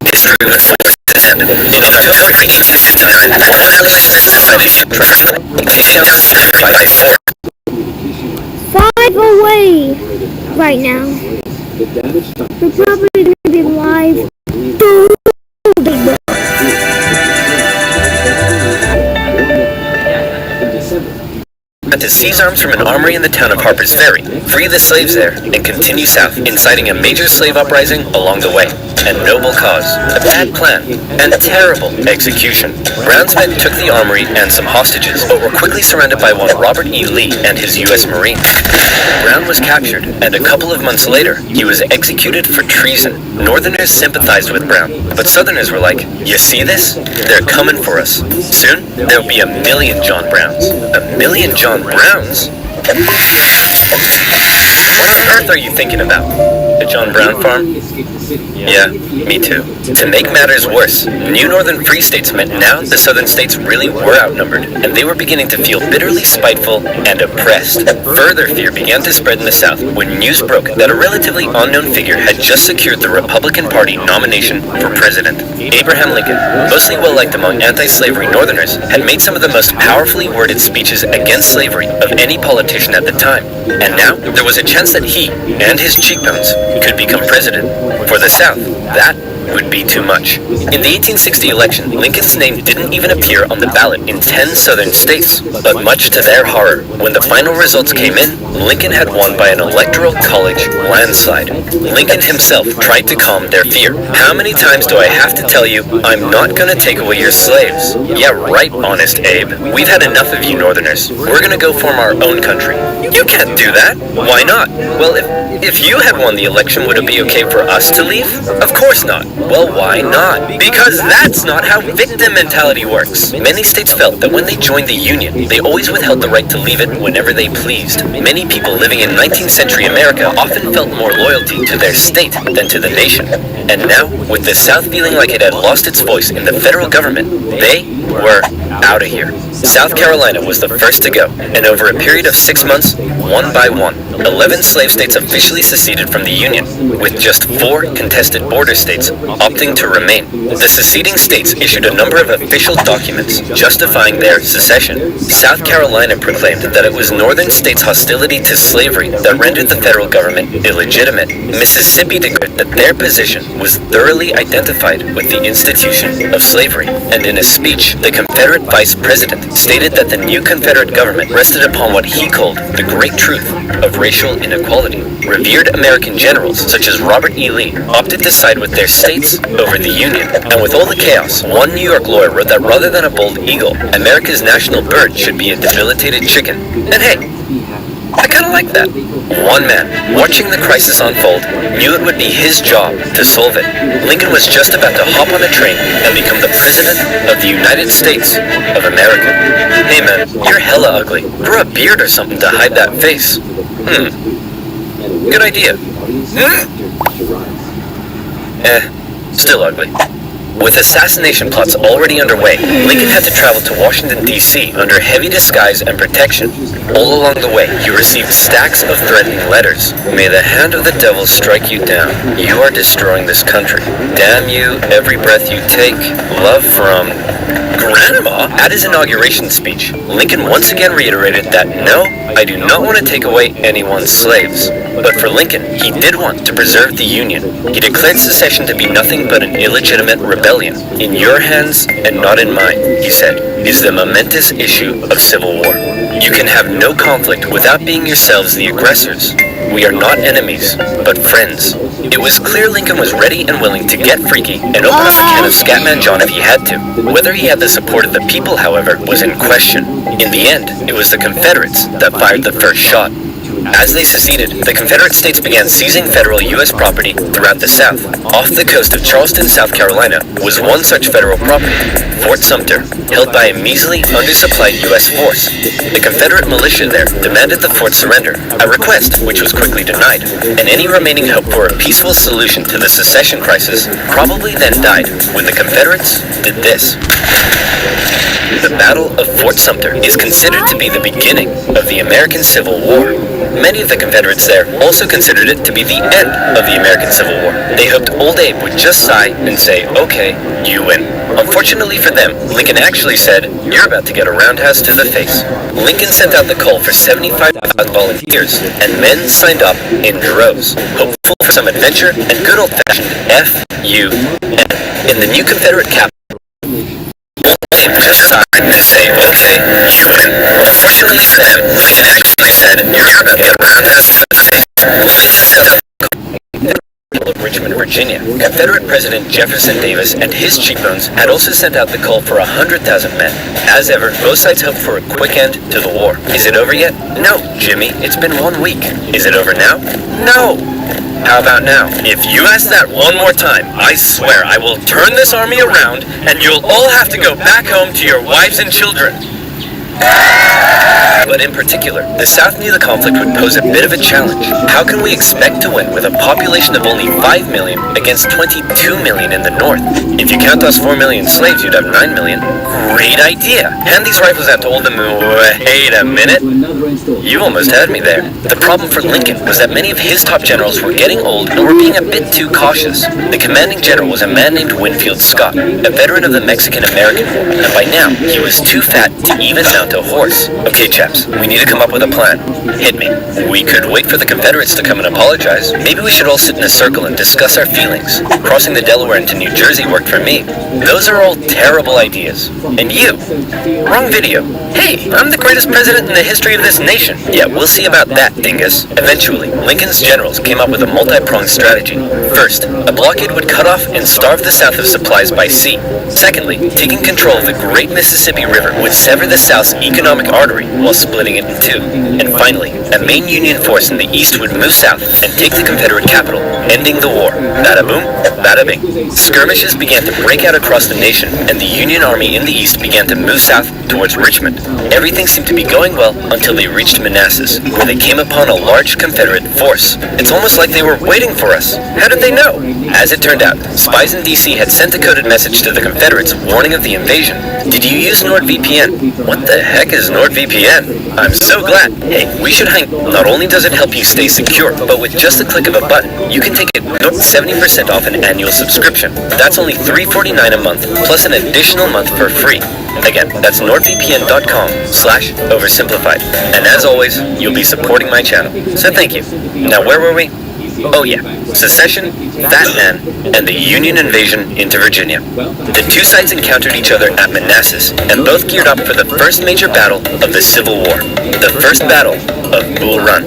history would force his hand. In October 1859, one abolitionist decided he would try to take down slavery by force. 5 away right now. We're probably going to be live. To seize arms from an armory in the town of Harper's Ferry, free the slaves there, and continue south, inciting a major slave uprising along the way. A noble cause, a bad plan, and terrible execution. Brown's men took the armory and some hostages, but were quickly surrounded by one Robert E. Lee and his U.S. Marines. Brown was captured, and a couple of months later, he was executed for treason. Northerners sympathized with Brown, but Southerners were like, "You see this? They're coming for us. Soon, there'll be 1 million John Browns." 1 million John Browns? What on earth are you thinking about? The John Brown farm? Yeah, me too. To make matters worse, new northern free states meant now the southern states really were outnumbered, and they were beginning to feel bitterly spiteful and oppressed. Further fear began to spread in the South when news broke that a relatively unknown figure had just secured the Republican Party nomination for president. Abraham Lincoln, mostly well-liked among anti-slavery Northerners, had made some of the most powerfully worded speeches against slavery of any politician at the time. And now, there was a chance that he, and his cheekbones, could become president. For the South, that would be too much. In the 1860 election, Lincoln's name didn't even appear on the ballot in 10 southern states. But much to their horror, when the final results came in, Lincoln had won by an electoral college landslide. Lincoln himself tried to calm their fear. "How many times do I have to tell you, I'm not gonna take away your slaves?" "Yeah, right, Honest Abe. We've had enough of you Northerners. We're gonna go form our own country." "You can't do that." "Why not?" "Well, if you had won the election, would it be okay for us to leave?" "Of course not." "Well, why not?" "Because that's not how victim mentality works." Many states felt that when they joined the Union, they always withheld the right to leave it whenever they pleased. Many people living in 19th century America often felt more loyalty to their state than to the nation. And now, with the South feeling like it had lost its voice in the federal government, they were out of here. South Carolina was the first to go, and over a period of 6 months, one by one, 11 slave states officially seceded from the Union, with just 4 contested border states opting to remain. The seceding states issued a number of official documents justifying their secession. South Carolina proclaimed that it was northern states' hostility to slavery that rendered the federal government illegitimate. Mississippi declared that their position was thoroughly identified with the institution of slavery, and in a speech, the Confederate vice president stated that the new Confederate government rested upon what he called the great truth of racial inequality. Revered American generals, such as Robert E. Lee, opted to side with their states over the Union. And with all the chaos, one New York lawyer wrote that rather than a bald eagle, America's national bird should be a debilitated chicken. And hey, I kind of like that. One man, watching the crisis unfold, knew it would be his job to solve it. Lincoln was just about to hop on a train and become the President of the United States of America. "Hey man, you're hella ugly. Grow a beard or something to hide that face." Good idea. Still ugly. With assassination plots already underway, Lincoln had to travel to Washington, D.C. under heavy disguise and protection. All along the way, he received stacks of threatening letters. "May the hand of the devil strike you down. You are destroying this country. Damn you, every breath you take. Love from Grandma." At his inauguration speech, Lincoln once again reiterated that no, I do not want to take away anyone's slaves. But for Lincoln, he did want to preserve the Union. He declared secession to be nothing but an illegitimate rebellion. "In your hands and not in mine," he said, "is the momentous issue of civil war. You can have no conflict without being yourselves the aggressors. We are not enemies, but friends." It was clear Lincoln was ready and willing to get freaky and open up a can of Scatman John if he had to. Whether he had the support of the people, however, was in question. In the end, it was the Confederates that fired the first shot. As they seceded, the Confederate States began seizing federal U.S. property throughout the South. Off the coast of Charleston, South Carolina, was one such federal property, Fort Sumter, held by a measly, undersupplied U.S. force. The Confederate militia there demanded the fort surrender, a request which was quickly denied, and any remaining hope for a peaceful solution to the secession crisis probably then died when the Confederates did this. The Battle of Fort Sumter is considered to be the beginning of the American Civil War. Many of the Confederates there also considered it to be the end of the American Civil War. They hoped Old Abe would just sigh and say, "Okay, you win." Unfortunately for them, Lincoln actually said, "You're about to get a roundhouse to the face." Lincoln sent out the call for 75,000 volunteers, and men signed up in droves, hopeful for some adventure and good old-fashioned F-U-N. In the new Confederate capital, Abe just sighed to say, "Okay, you win." Unfortunately for them, Lincoln actually said, "You're about to get a roundhouse to the face." Lincoln sent out of Richmond, Virginia. Confederate President Jefferson Davis and his cheekbones had also sent out the call for 100,000 men. As ever, both sides hoped for a quick end to the war. Is it over yet? No, Jimmy, it's been 1 week. Is it over now? No! How about now? If you ask that one more time, I swear I will turn this army around and you'll all have to go back home to your wives and children. But in particular, the South knew the conflict would pose a bit of a challenge. How can we expect to win with a population of only 5 million against 22 million in the North? If you count those 4 million slaves, you'd have 9 million. Great idea! Hand these rifles out to old them. Wait a minute. You almost had me there. The problem for Lincoln was that many of his top generals were getting old and were being a bit too cautious. The commanding general was a man named Winfield Scott, a veteran of the Mexican-American War, and by now, he was too fat to even mount a horse. Okay, chaps, we need to come up with a plan. Hit me. We could wait for the Confederates to come and apologize. Maybe we should all sit in a circle and discuss our feelings. Crossing the Delaware into New Jersey worked for me. Those are all terrible ideas. And you? Wrong video. Hey, I'm the greatest president in the history of this nation. Yeah, we'll see about that, dingus. Eventually, Lincoln's generals came up with a multi-pronged strategy. First, a blockade would cut off and starve the South of supplies by sea. Secondly, taking control of the great Mississippi River would sever the South's economic artery while splitting it in two. And finally, a main Union force in the east would move south and take the Confederate capital, ending the war. Bada boom, bada bing. Skirmishes began to break out across the nation, and the Union Army in the east began to move south towards Richmond. Everything seemed to be going well until they reached Manassas, where they came upon a large Confederate force. It's almost like they were waiting for us. How did they know? As it turned out, spies in D.C. had sent a coded message to the Confederates warning of the invasion. Did you use NordVPN? What the heck is NordVPN? I'm so glad. Hey, we should hang. Not only does it help you stay secure, but with just a click of a button, you can take it 70% off an annual subscription. That's only $3.49 a month, plus an additional month for free. Again, that's nordvpn.com/oversimplified. And as always, you'll be supporting my channel. So thank you. Now where were we? Oh yeah, secession, Fat Man, and the Union invasion into Virginia. The two sides encountered each other at Manassas, and both geared up for the first major battle of the Civil War, the First Battle of Bull Run.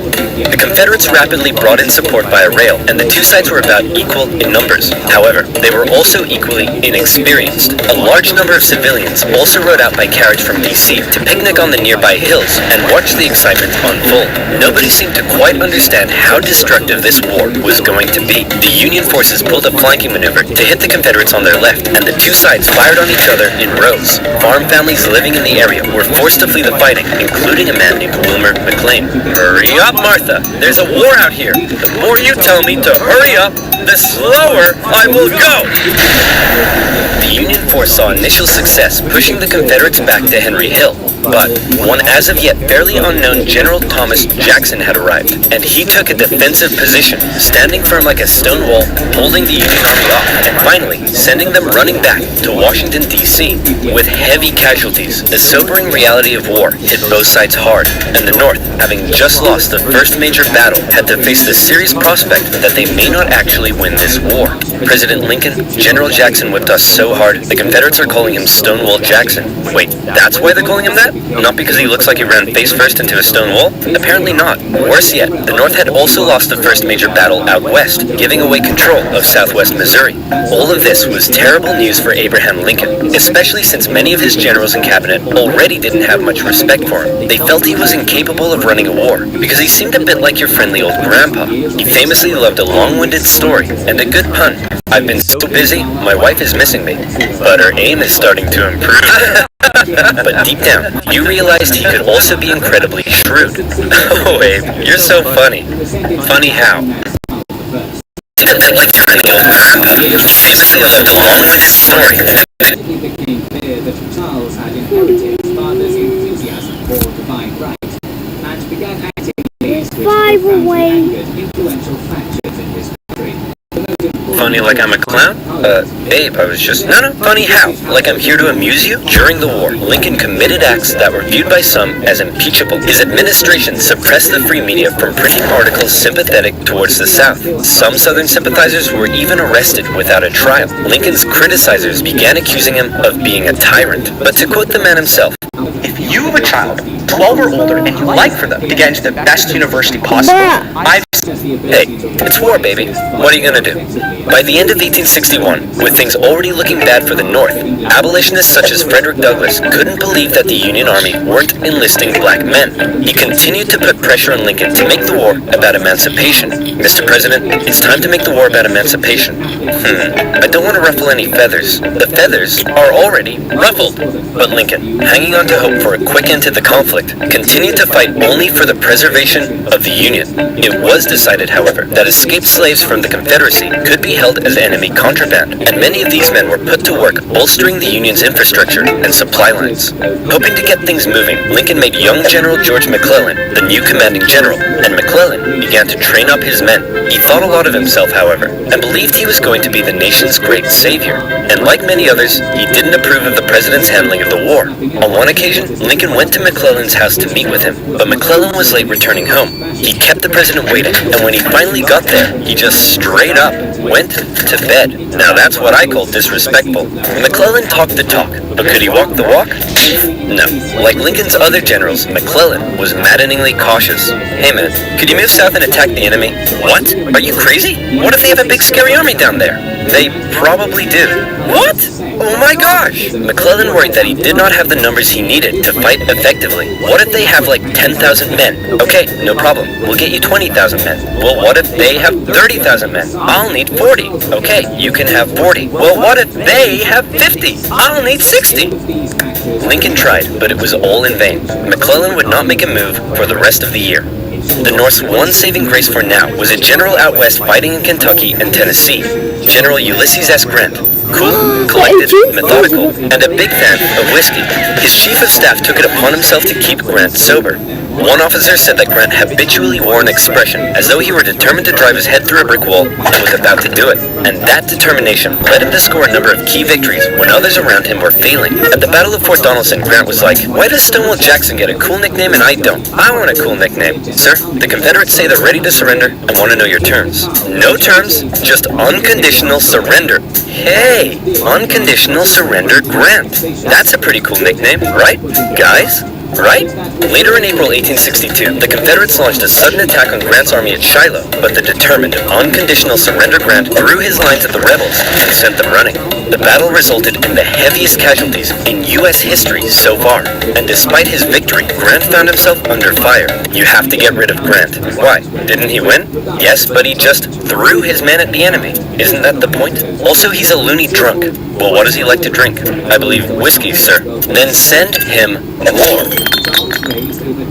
The Confederates rapidly brought in support via rail, and the two sides were about equal in numbers. However, they were also equally inexperienced. A large number of civilians also rode out by carriage from D.C. to picnic on the nearby hills and watch the excitement unfold. Nobody seemed to quite understand how destructive this war was going to be. The Union forces pulled a flanking maneuver to hit the Confederates on their left, and the two sides fired on each other in rows. Farm families living in the area were forced to flee the fighting, including a man named Wilmer McLean. Hurry up, Martha! There's a war out here! The more you tell me to hurry up, the slower I will go! The Union force saw initial success, pushing the Confederates back to Henry Hill. But one as of yet fairly unknown General Thomas Jackson had arrived, and he took a defensive position, standing firm like a stone wall, holding the Union Army off, and finally sending them running back to Washington, D.C. With heavy casualties, the sobering reality of war hit both sides hard, and the North, having just lost the first major battle, had to face the serious prospect that they may not actually win this war. President Lincoln, General Jackson whipped us so hard, the Confederates are calling him Stonewall Jackson. Wait, that's why they're calling him that? Not because he looks like he ran face first into a stone wall? Apparently not. Worse yet, the North had also lost the first major battle out west, giving away control of southwest Missouri. All of this was terrible news for Abraham Lincoln, especially since many of his generals and cabinet already didn't have much respect for him. They felt he he was incapable of running a war because he seemed a bit like your friendly old grandpa. He famously loved a long-winded story and a good pun. I've been so busy, my wife is missing me, but her aim is starting to improve. But deep down, you realized he could also be incredibly shrewd. Oh, Abe, you're so funny. Funny how? Famously loved a long-winded story. It became clear that Charles had inherited his father's enthusiasm for divine right and began acting in ways which profoundly angered influential factions in his country. Funny like I'm a clown? Abe, I was just... No, funny how? Like I'm here to amuse you? During the war, Lincoln committed acts that were viewed by some as impeachable. His administration suppressed the free media from printing articles sympathetic towards the South. Some Southern sympathizers were even arrested without a trial. Lincoln's criticizers began accusing him of being a tyrant. But to quote the man himself, if you have a child, 12 or older, and you like for them to get into the best university possible, hey, it's war, baby. What are you gonna do? By the end of 1861, with things already looking bad for the North, abolitionists such as Frederick Douglass couldn't believe that the Union Army weren't enlisting black men. He continued to put pressure on Lincoln to make the war about emancipation. Mr. President, it's time to make the war about emancipation. I don't want to ruffle any feathers. The feathers are already ruffled. But Lincoln, hanging on to hope for a quick end to the conflict, continued to fight only for the preservation of the Union. It was decided, however, that escaped slaves from the Confederacy could be held as enemy contraband, and many of these men were put to work bolstering the Union's infrastructure and supply lines. Hoping to get things moving, Lincoln made young General George McClellan the new commanding general, and McClellan began to train up his men. He thought a lot of himself, however, and believed he was going to be the nation's great savior. And like many others, he didn't approve of the president's handling of the war. On one occasion, Lincoln went to McClellan's house to meet with him, but McClellan was late returning home. He kept the president waiting, and when he finally got there, he just straight up went to bed. Now that's what I call disrespectful. McClellan talked the talk, but could he walk the walk? No. Like Lincoln's other generals, McClellan was maddeningly cautious. Hey man, could you move south and attack the enemy? What? Are you crazy? What if they have a big scary army down there? They probably do. What? Oh my gosh! McClellan worried that he did not have the numbers he needed to fight effectively. What if they have like 10,000 men? Okay, no problem. We'll get you 20,000 men. Well, what if they have 30,000 men? I'll need 40. Okay, you can have 40. Well, what if they have 50? I'll need 60. Lincoln tried, but it was all in vain. McClellan would not make a move for the rest of the year. The North's one saving grace for now was a general out west fighting in Kentucky and Tennessee, General Ulysses S. Grant. Cool, collected, methodical, and a big fan of whiskey. His chief of staff took it upon himself to keep Grant sober. One officer said that Grant habitually wore an expression as though he were determined to drive his head through a brick wall and was about to do it. And that determination led him to score a number of key victories when others around him were failing. At the Battle of Fort Donelson, Grant was like, "Why does Stonewall Jackson get a cool nickname and I don't? I want a cool nickname." Sir, the Confederates say they're ready to surrender and want to know your terms. No terms, just unconditional surrender. Hey, unconditional surrender Grant. That's a pretty cool nickname, right, guys? Right? Later in April 1862, the Confederates launched a sudden attack on Grant's army at Shiloh, but the determined, unconditional surrender Grant threw his lines at the rebels and sent them running. The battle resulted in the heaviest casualties in U.S. history so far, and despite his victory, Grant found himself under fire. You have to get rid of Grant. Why? Didn't he win? Yes, but he just threw his men at the enemy. Isn't that the point? Also, he's a loony drunk. Well, what does he like to drink? I believe whiskey, sir. Then send him more.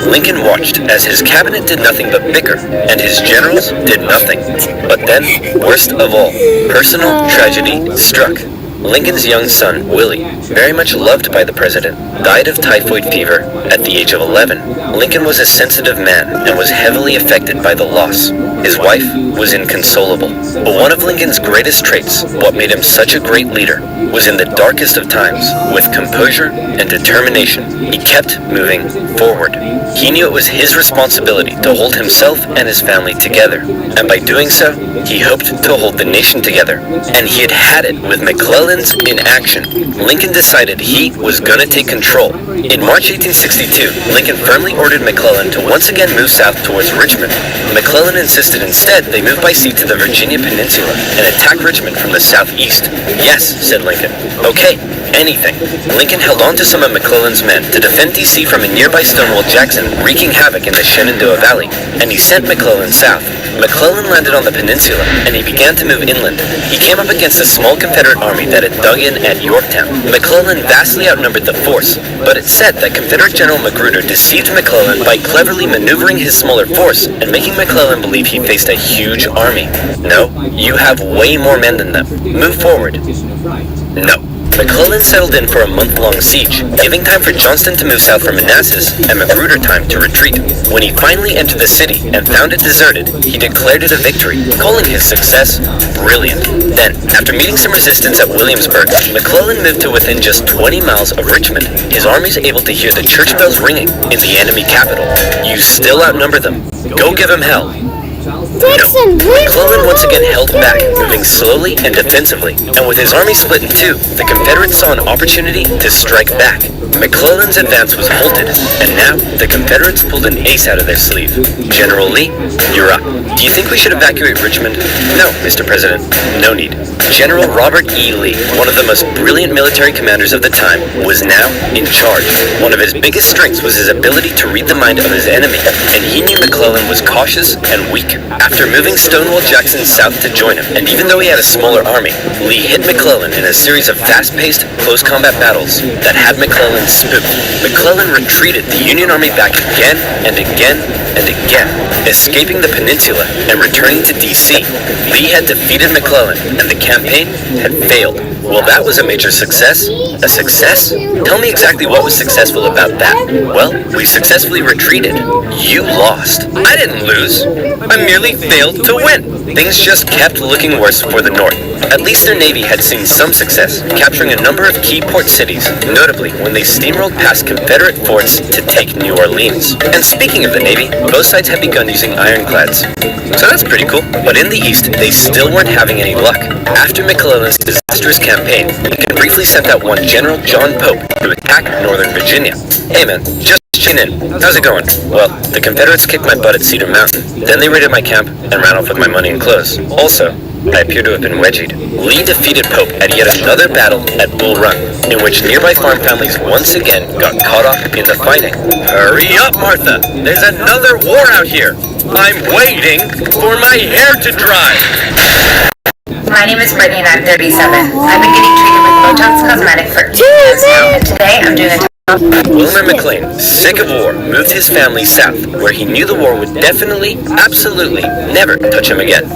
Lincoln watched as his cabinet did nothing but bicker, and his generals did nothing. But then, worst of all, personal tragedy struck. Lincoln's young son, Willie, very much loved by the president, died of typhoid fever at the age of 11. Lincoln was a sensitive man and was heavily affected by the loss. His wife was inconsolable. But one of Lincoln's greatest traits, what made him such a great leader, was in the darkest of times, with composure and determination, he kept moving forward. He knew it was his responsibility to hold himself and his family together, and by doing so, he hoped to hold the nation together. And he had it with McClellan's inaction. Lincoln decided he was gonna take control. In March 1862, Lincoln firmly ordered McClellan to once again move south towards Richmond. McClellan insisted instead they move by sea to the Virginia Peninsula and attack Richmond from the southeast. Yes, said Lincoln. Okay, anything. Lincoln held on to some of McClellan's men to defend D.C. from a nearby Stonewall Jackson wreaking havoc in the Shenandoah Valley, and he sent McClellan south. McClellan landed on the peninsula, and he began to move inland. He came up against a small Confederate army that had dug in at Yorktown. McClellan vastly outnumbered the force, but it's said that Confederate General Magruder deceived McClellan by cleverly maneuvering his smaller force and making McClellan believe he faced a huge army. No, you have way more men than them. Move forward. No. McClellan settled in for a month-long siege, giving time for Johnston to move south from Manassas and Magruder time to retreat. When he finally entered the city and found it deserted, he declared it a victory, calling his success brilliant. Then, after meeting some resistance at Williamsburg, McClellan moved to within just 20 miles of Richmond. His armies able to hear the church bells ringing in the enemy capital. You still outnumber them. Go give him hell. No. McClellan once again held back, moving slowly and defensively, and with his army split in two, the Confederates saw an opportunity to strike back. McClellan's advance was halted, and now the Confederates pulled an ace out of their sleeve. General Lee, you're up. Do you think we should evacuate Richmond? No, Mr. President, no need. General Robert E. Lee, one of the most brilliant military commanders of the time, was now in charge. One of his biggest strengths was his ability to read the mind of his enemy, and he knew McClellan was cautious and weak. After moving Stonewall Jackson south to join him, and even though he had a smaller army, Lee hit McClellan in a series of fast-paced, close combat battles that had McClellan spooked. McClellan retreated the Union Army back again and again and again, escaping the peninsula and returning to D.C. Lee had defeated McClellan, and the campaign had failed. Well, that was a major success. A success? Tell me exactly what was successful about that. Well, we successfully retreated. You lost. I didn't lose. I merely failed to win. Things just kept looking worse for the North. At least their Navy had seen some success, capturing a number of key port cities, notably when they steamrolled past Confederate forts to take New Orleans. And speaking of the Navy, both sides had begun using ironclads. So that's pretty cool. But in the East, they still weren't having any luck. After McClellan's disastrous campaign, Lincoln briefly sent out one General John Pope to attack Northern Virginia. Hey man, just tune in. How's it going? Well, the Confederates kicked my butt at Cedar Mountain. Then they raided my camp and ran off with my money and clothes. Also, I appear to have been wedgied. Lee defeated Pope at yet another battle at Bull Run, in which nearby farm families once again got caught up in the fighting. Hurry up, Martha! There's another war out here! I'm waiting for my hair to dry! My name is Brittany and I'm 37. I've been getting treated with Botox Cosmetic for 2 years now, and today I'm doing a Wilmer McLean, sick of war, moved his family south, where he knew the war would definitely, absolutely, never touch him again.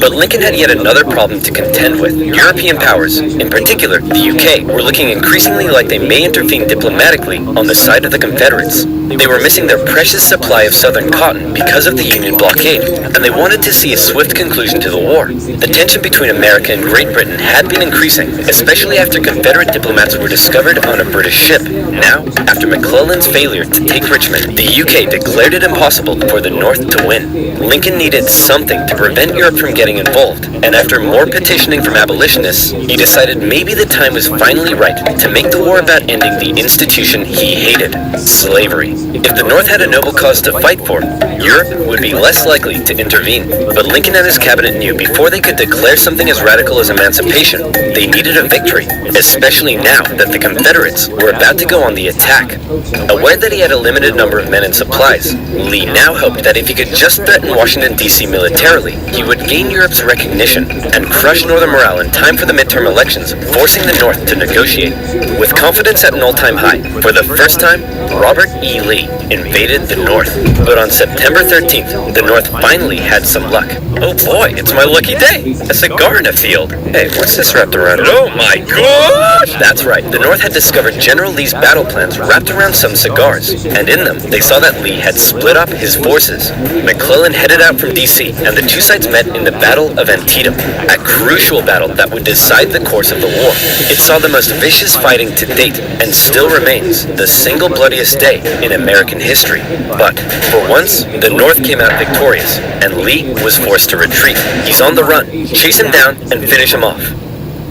But Lincoln had yet another problem to contend with. European powers, in particular the UK, were looking increasingly like they may intervene diplomatically on the side of the Confederates. They were missing their precious supply of southern cotton because of the Union blockade, and they wanted to see a swift conclusion to the war. The tension between America and Great Britain had been increasing, especially after Confederate diplomats were discovered on a British ship. Now, after McClellan's failure to take Richmond, the UK declared it impossible for the North to win. Lincoln needed something to prevent Europe from getting involved, and after more petitioning from abolitionists, he decided maybe the time was finally right to make the war about ending the institution he hated, slavery. If the North had a noble cause to fight for, Europe would be less likely to intervene. But Lincoln and his cabinet knew before they could declare something as radical as emancipation, they needed a victory, especially now that the Confederates were about to go on the attack. Aware that he had a limited number of men and supplies, Lee now hoped that if he could just threaten Washington, D.C. militarily, he would gain Europe's recognition and crush Northern morale in time for the midterm elections, forcing the North to negotiate. With confidence at an all-time high, for the first time, Robert E. Lee invaded the North. But on September 13th, the North finally had some luck. Oh boy, it's my lucky day! A cigar in a field. Hey, what's this wrapped around it? Oh my gosh! That's right, the North had discovered General Lee's battle plans wrapped around some cigars, and in them, they saw that Lee had split up his forces. McClellan headed out from D.C., and the two sides met in the Battle of Antietam, a crucial battle that would decide the course of the war. It saw the most vicious fighting to date, and still remains the single bloodiest day in American history. But, for once, the North came out victorious, and Lee was forced to retreat. He's on the run. Chase him down and finish him off.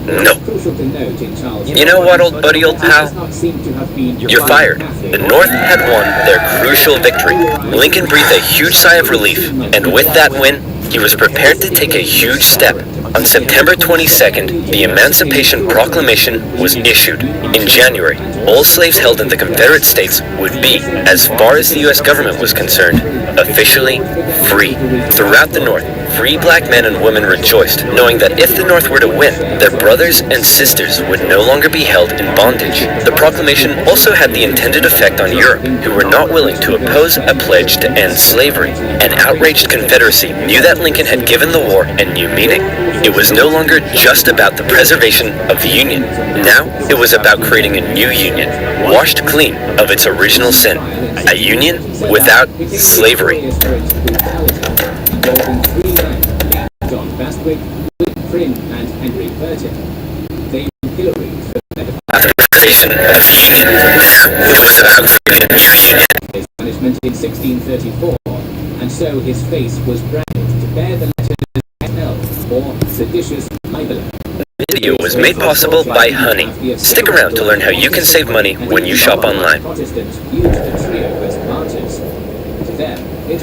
No. You know what, old buddy, old pal? You're fired. The North had won their crucial victory. Lincoln breathed a huge sigh of relief, and with that win, he was prepared to take a huge step. On September 22nd, the Emancipation Proclamation was issued. In January, all slaves held in the Confederate States would be, as far as the U.S. government was concerned, officially free. Throughout the North, free black men and women rejoiced, knowing that if the North were to win, their brothers and sisters would no longer be held in bondage. The proclamation also had the intended effect on Europe, who were not willing to oppose a pledge to end slavery. An outraged Confederacy knew that Lincoln had given the war a new meaning. It was no longer just about the preservation of the Union. Now, it was about creating a new Union, washed clean of its original sin. A Union without slavery. John Bastwick, William Prynne, and Henry Burton. They pilloried After the creation of the Union, it was about creating a new Union. his punishment in 1634, and so his face was branded to bear the letters SL, or seditious libeler. The video was made possible by Honey. Stick around to learn how you can save money when you shop online. Protestants used the trio as martyrs. To them,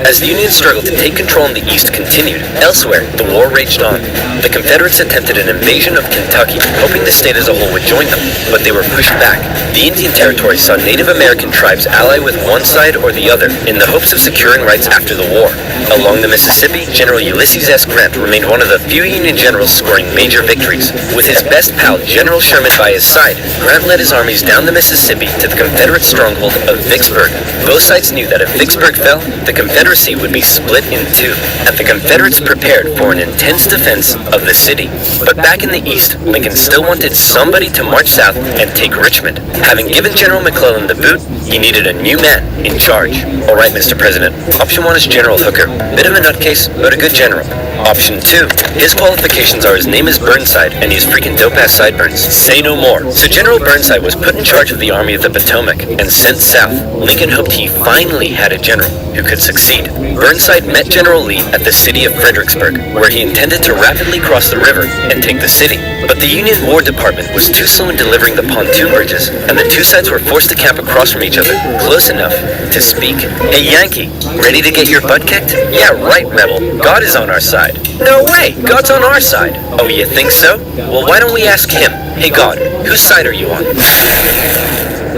As the Union struggle to take control in the East continued, elsewhere, the war raged on. The Confederates attempted an invasion of Kentucky, hoping the state as a whole would join them, but they were pushed back. The Indian Territory saw Native American tribes ally with one side or the other in the hopes of securing rights after the war. Along the Mississippi, General Ulysses S. Grant remained one of the few Union generals scoring major victories. With his best pal, General Sherman, by his side, Grant led his armies down the Mississippi to the Confederate stronghold of Vicksburg. Both sides knew that if Vicksburg fell, the Confederacy would be split in two, and the Confederates prepared for an intense defense of the city. But back in the East, Lincoln still wanted somebody to march south and take Richmond. Having given General McClellan the boot, he needed a new man in charge. Alright, Mr. President, option 1 is General Hooker. Bit of a nutcase, but a good general. Option 2, his qualifications are his name is Burnside, and he has freaking dope-ass sideburns. Say no more. So General Burnside was put in charge of the Army of the Potomac and sent south. Lincoln hoped he finally had a general who could succeed. Burnside met General Lee at the city of Fredericksburg, where he intended to rapidly cross the river and take the city. But the Union War Department was too slow in delivering the pontoon bridges, and the two sides were forced to camp across from each other, close enough to speak. Hey Yankee, ready to get your butt kicked? Yeah, right, Rebel. God is on our side. No way, God's on our side. Oh, you think so? Well, why don't we ask him? Hey God, whose side are you on?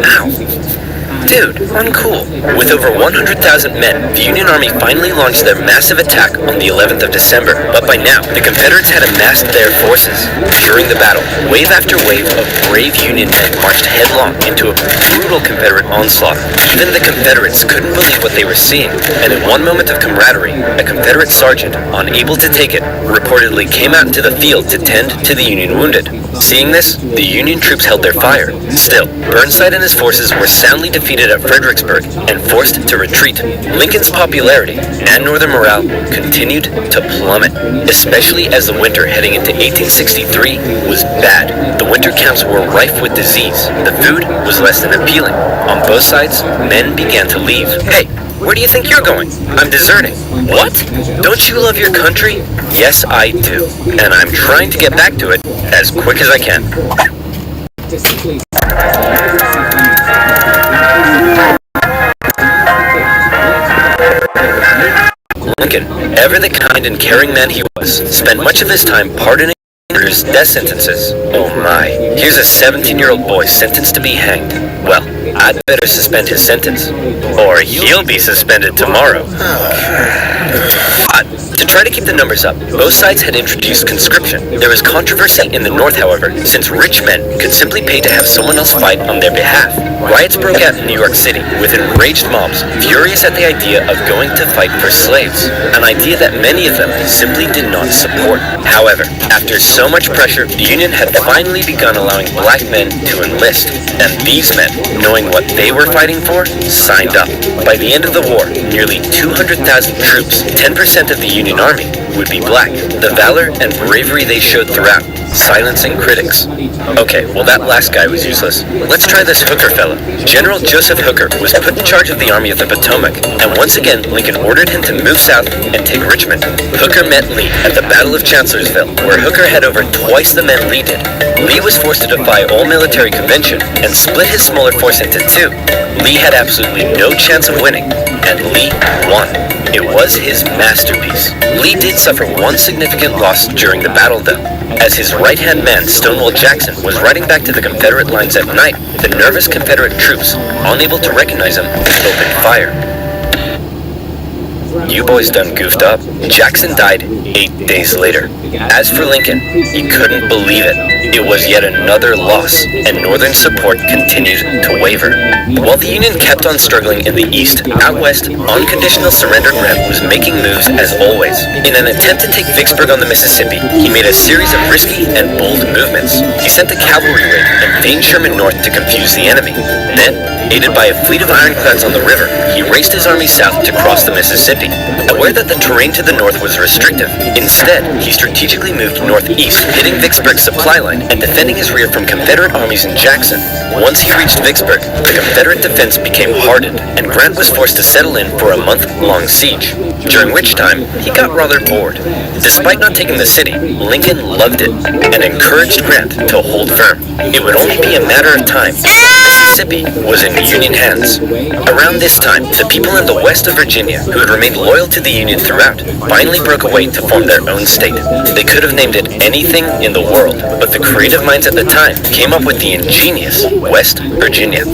Ow. Dude, uncool. With over 100,000 men, the Union Army finally launched their massive attack on the 11th of December. But by now, the Confederates had amassed their forces. During the battle, wave after wave of brave Union men marched headlong into a brutal Confederate onslaught. Even the Confederates couldn't believe what they were seeing, and in one moment of camaraderie, a Confederate sergeant, unable to take it, reportedly came out into the field to tend to the Union wounded. Seeing this, the Union troops held their fire. Still, Burnside and his forces were soundly defeated at Fredericksburg and forced to retreat. Lincoln's popularity and Northern morale continued to plummet, especially as the winter heading into 1863 was bad. The winter camps were rife with disease. The food was less than appealing. On both sides, men began to leave. Hey, where do you think you're going? I'm deserting. What? Don't you love your country? Yes, I do. And I'm trying to get back to it as quick as I can. Lincoln, ever the kind and caring man he was, spent much of his time pardoning murderers' death sentences. Oh my, here's a 17-year-old boy sentenced to be hanged. Well, I'd better suspend his sentence. Or he'll be suspended tomorrow. But to try to keep the numbers up, both sides had introduced conscription. There was controversy in the North, however, since rich men could simply pay to have someone else fight on their behalf. Riots broke out in New York City, with enraged mobs furious at the idea of going to fight for slaves, an idea that many of them simply did not support. However, after so much pressure, the Union had finally begun allowing black men to enlist, and these men, knowing what they were fighting for, signed up. By the end of the war, nearly 200,000 troops, 10% of the Union Army, would be black. The valor and bravery they showed throughout, silencing critics. Okay, well that last guy was useless. Let's try this Hooker fella. General Joseph Hooker was put in charge of the Army of the Potomac, and once again Lincoln ordered him to move south and take Richmond. Hooker met Lee at the Battle of Chancellorsville, where Hooker had over twice the men Lee did. Lee was forced to defy all military convention and split his smaller force into two. Lee had absolutely no chance of winning, and Lee won. It was his masterpiece. Lee did suffer one significant loss during the battle, though, as his right-hand man, Stonewall Jackson, was riding back to the Confederate lines at night. The nervous Confederate troops, unable to recognize him, opened fire. You boys done goofed up. Jackson died 8 days later. As for Lincoln, he couldn't believe it. It was yet another loss, and Northern support continued to waver. While the Union kept on struggling in the East, out West, unconditional surrender Grant was making moves as always. In an attempt to take Vicksburg on the Mississippi, he made a series of risky and bold movements. He sent a cavalry raid and feigned Sherman north to confuse the enemy. Then, aided by a fleet of ironclads on the river, he raced his army south to cross the Mississippi. Aware that the terrain to the north was restrictive, instead, he strategically moved northeast, hitting Vicksburg's supply line and defending his rear from Confederate armies in Jackson. Once he reached Vicksburg, the Confederate defense became hardened, and Grant was forced to settle in for a month-long siege, during which time he got rather bored. Despite not taking the city, Lincoln loved it and encouraged Grant to hold firm. It would only be a matter of time before Mississippi was in Union hands. Around this time, the people in the west of Virginia, who had remained loyal to the Union throughout, finally broke away to form their own state. They could have named it anything in the world, but the creative minds at the time came up with the ingenious West Virginia.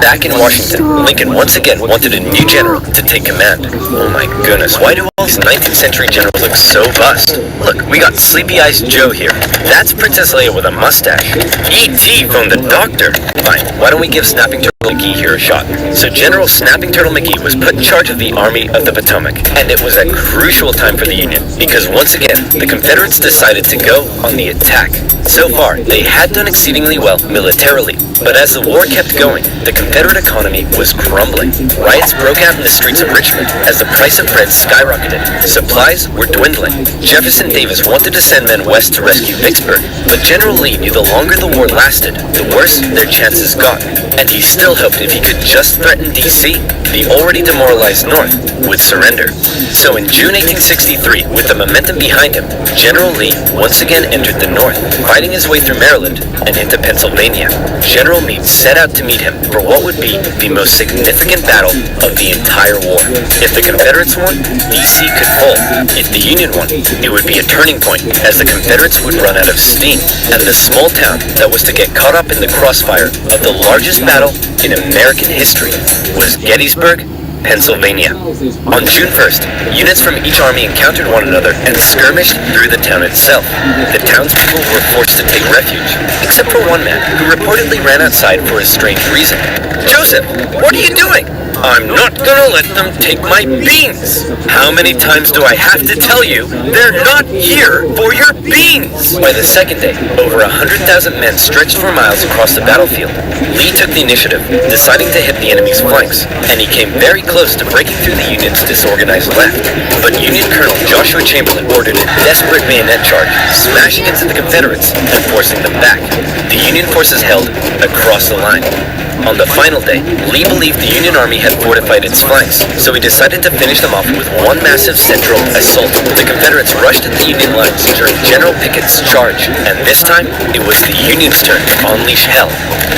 Back in Washington, Lincoln once again wanted a new general to take command. Oh my goodness, why do all these 19th century generals look so bust? Look, we got Sleepy Eyes Joe here. That's Princess Leia with a mustache. E.T. phoned the doctor. Fine, why don't we give Snapping Turtle McGee here a shot? So General Snapping Turtle McGee was put in charge of the Army of the Potomac, and it was a crucial time for the Union, because once again, the Confederates decided to go on the attack. So far, they had done exceedingly well militarily, but as the war kept going, the Confederate economy was crumbling. Riots broke out in the streets of Richmond as the price of bread skyrocketed. Supplies were dwindling. Jefferson Davis wanted to send men west to rescue Vicksburg, but General Lee knew the longer the war lasted, the worse their chances got, and he still hoped if he could just threaten D.C., the already demoralized North would surrender. So in June 1863, with the momentum behind him, General Lee once again entered the North, fighting his way through Maryland and into Pennsylvania. General Meade set out to meet him for what would be the most significant battle of the entire war. If the Confederates won, D.C. could fall. If the Union won, it would be a turning point, as the Confederates would run out of steam, and the small town that was to get caught up in the crossfire of the largest battle in American history was Gettysburg, Pennsylvania. On June 1st, units from each army encountered one another and skirmished through the town itself. The townspeople were forced to take refuge, except for one man who reportedly ran outside for a strange reason. "Joseph, what are you doing?" "I'm not gonna let them take my beans." "How many times do I have to tell you they're not here for your beans?" By the second day, over 100,000 men stretched for miles across the battlefield. Lee took the initiative, deciding to hit the enemy's flanks, and he came very close to breaking through the Union's disorganized left. But Union Colonel Joshua Chamberlain ordered a desperate bayonet charge, smashing into the Confederates and forcing them back. The Union forces held across the line. On the final day, Lee believed the Union Army had fortified its flanks, so he decided to finish them off with one massive central assault. The Confederates rushed at the Union lines during General Pickett's charge, and this time, it was the Union's turn to unleash hell.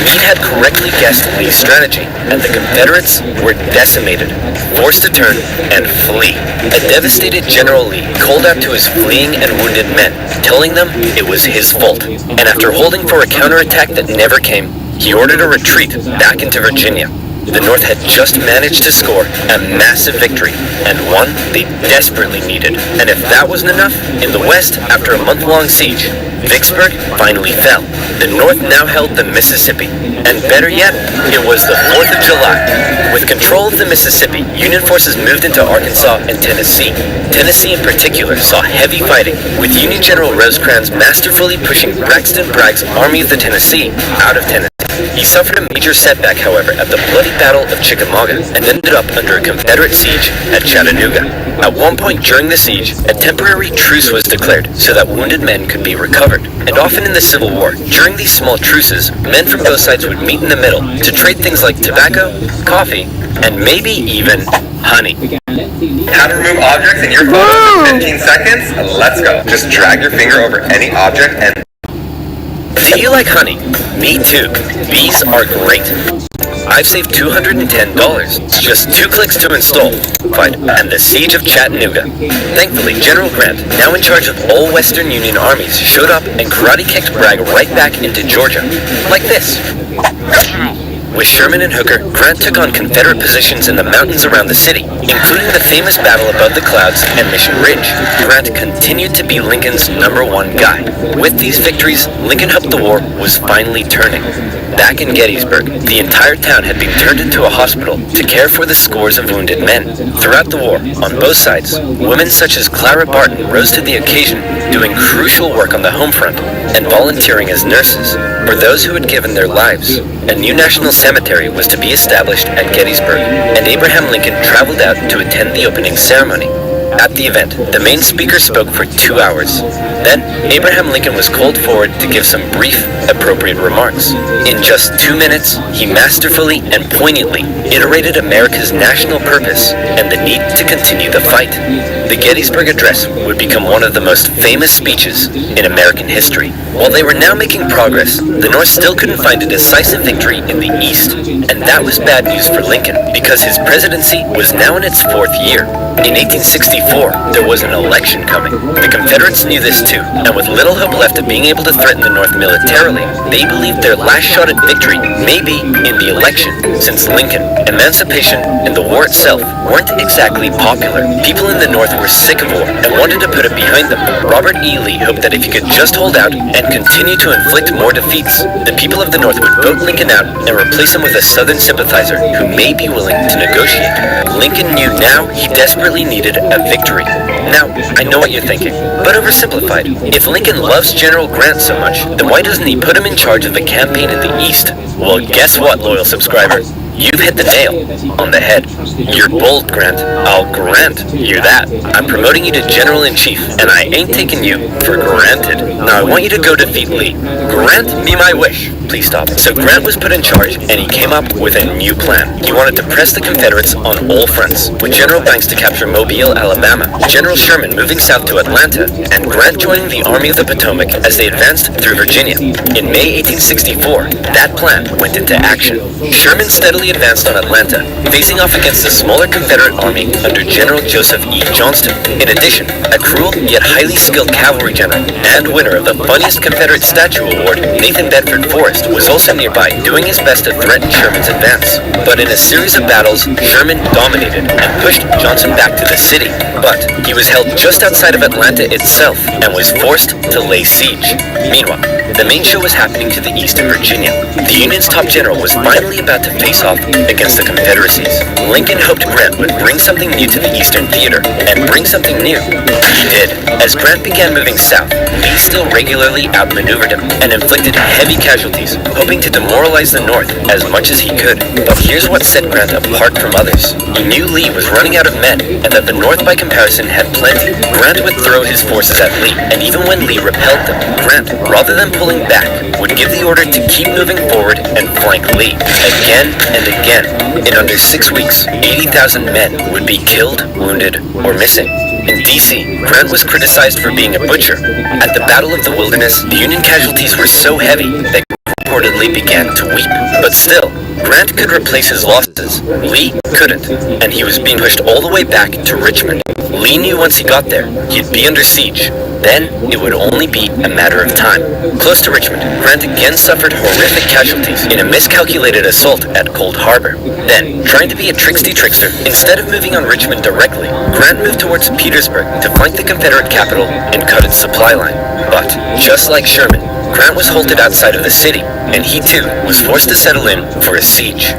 Meade had correctly guessed Lee's strategy, and the Confederates were decimated, forced to turn and flee. A devastated General Lee called out to his fleeing and wounded men, telling them it was his fault, and after holding for a counterattack that never came, he ordered a retreat back into Virginia. The North had just managed to score a massive victory, and one they desperately needed. And if that wasn't enough, in the West, after a month-long siege, Vicksburg finally fell. The North now held the Mississippi, and better yet, it was the 4th of July. With control of the Mississippi, Union forces moved into Arkansas and Tennessee. Tennessee in particular saw heavy fighting, with Union General Rosecrans masterfully pushing Braxton Bragg's Army of the Tennessee out of Tennessee. He suffered a major setback, however, at the bloody Battle of Chickamauga, and ended up under a Confederate siege at Chattanooga. At one point during the siege, a temporary truce was declared so that wounded men could be recovered. And often in the Civil War, during these small truces, men from both sides would meet in the middle to trade things like tobacco, coffee, and maybe even honey. How to remove objects in your photo in 15 seconds? Let's go. Just drag your finger over any object and Do you like honey? Me too. Bees are great. I've saved $210. It's just 2 clicks to install. Fine. And the Siege of Chattanooga. Thankfully, General Grant, now in charge of all Western Union armies, showed up and karate-kicked Bragg right back into Georgia. Like this. With Sherman and Hooker, Grant took on Confederate positions in the mountains around the city, including the famous battle above the clouds and Mission Ridge. Grant continued to be Lincoln's #1 guy. With these victories, Lincoln hoped the war was finally turning. Back in Gettysburg, the entire town had been turned into a hospital to care for the scores of wounded men. Throughout the war, on both sides, women such as Clara Barton rose to the occasion, doing crucial work on the home front and volunteering as nurses for those who had given their lives. A new national cemetery was to be established at Gettysburg, and Abraham Lincoln traveled out to attend the opening ceremony. At the event, the main speaker spoke for 2 hours. Then, Abraham Lincoln was called forward to give some brief, appropriate remarks. In just 2 minutes, he masterfully and poignantly iterated America's national purpose and the need to continue the fight. The Gettysburg Address would become one of the most famous speeches in American history. While they were now making progress, the North still couldn't find a decisive victory in the East, and that was bad news for Lincoln, because his presidency was now in its 4th year. In 1864, there was an election coming. The Confederates knew this too, and with little hope left of being able to threaten the North militarily, they believed their last shot at victory may be in the election, since Lincoln, emancipation, and the war itself weren't exactly popular. People in the North were sick of war and wanted to put it behind them. Robert E. Lee hoped that if he could just hold out and continue to inflict more defeats, the people of the North would vote Lincoln out and replace him with a Southern sympathizer who may be willing to negotiate. Lincoln knew now he desperately needed a victory. Now, I know what you're thinking, but oversimplified. If Lincoln loves General Grant so much, then why doesn't he put him in charge of the campaign in the East? Well, guess what, loyal subscriber? You've hit the nail on the head. You're bold, Grant. I'll grant you that. I'm promoting you to General-in-Chief, and I ain't taking you for granted. Now I want you to go defeat Lee. Grant me my wish. Please stop. So Grant was put in charge, and he came up with a new plan. He wanted to press the Confederates on all fronts, with General Banks to capture Mobile, Alabama, General Sherman moving south to Atlanta, and Grant joining the Army of the Potomac as they advanced through Virginia. In May 1864, that plan went into action. Sherman steadily advanced on Atlanta, facing off against the smaller Confederate army under General Joseph E. Johnston. In addition, a cruel yet highly skilled cavalry general and winner of the funniest Confederate statue award, Nathan Bedford Forrest, was also nearby, doing his best to threaten Sherman's advance. But in a series of battles, Sherman dominated and pushed Johnson back to the city. But he was held just outside of Atlanta itself and was forced to lay siege. Meanwhile, the main show was happening to the east in Virginia. The Union's top general was finally about to face off against the Confederacies. Lincoln hoped Grant would bring something new to the Eastern Theater, and bring something new he did. As Grant began moving south, Lee still regularly outmaneuvered him and inflicted heavy casualties, hoping to demoralize the North as much as he could. But here's what set Grant apart from others. He knew Lee was running out of men, and that the North by comparison had plenty. Grant would throw his forces at Lee, and even when Lee repelled them, Grant, rather than pulling back, would give the order to keep moving forward and flank Lee. Again and again, in under 6 weeks, 80,000 men would be killed, wounded, or missing. In D.C., Grant was criticized for being a butcher. At the Battle of the Wilderness, the Union casualties were so heavy that reportedly began to weep. But still, Grant could replace his losses. Lee couldn't, and he was being pushed all the way back to Richmond. Lee knew once he got there, he'd be under siege. Then, it would only be a matter of time. Close to Richmond, Grant again suffered horrific casualties in a miscalculated assault at Cold Harbor. Then, trying to be a trickster, instead of moving on Richmond directly, Grant moved towards Petersburg to flank the Confederate capital and cut its supply line. But, just like Sherman, Grant was halted outside of the city, and he too was forced to settle in for a siege.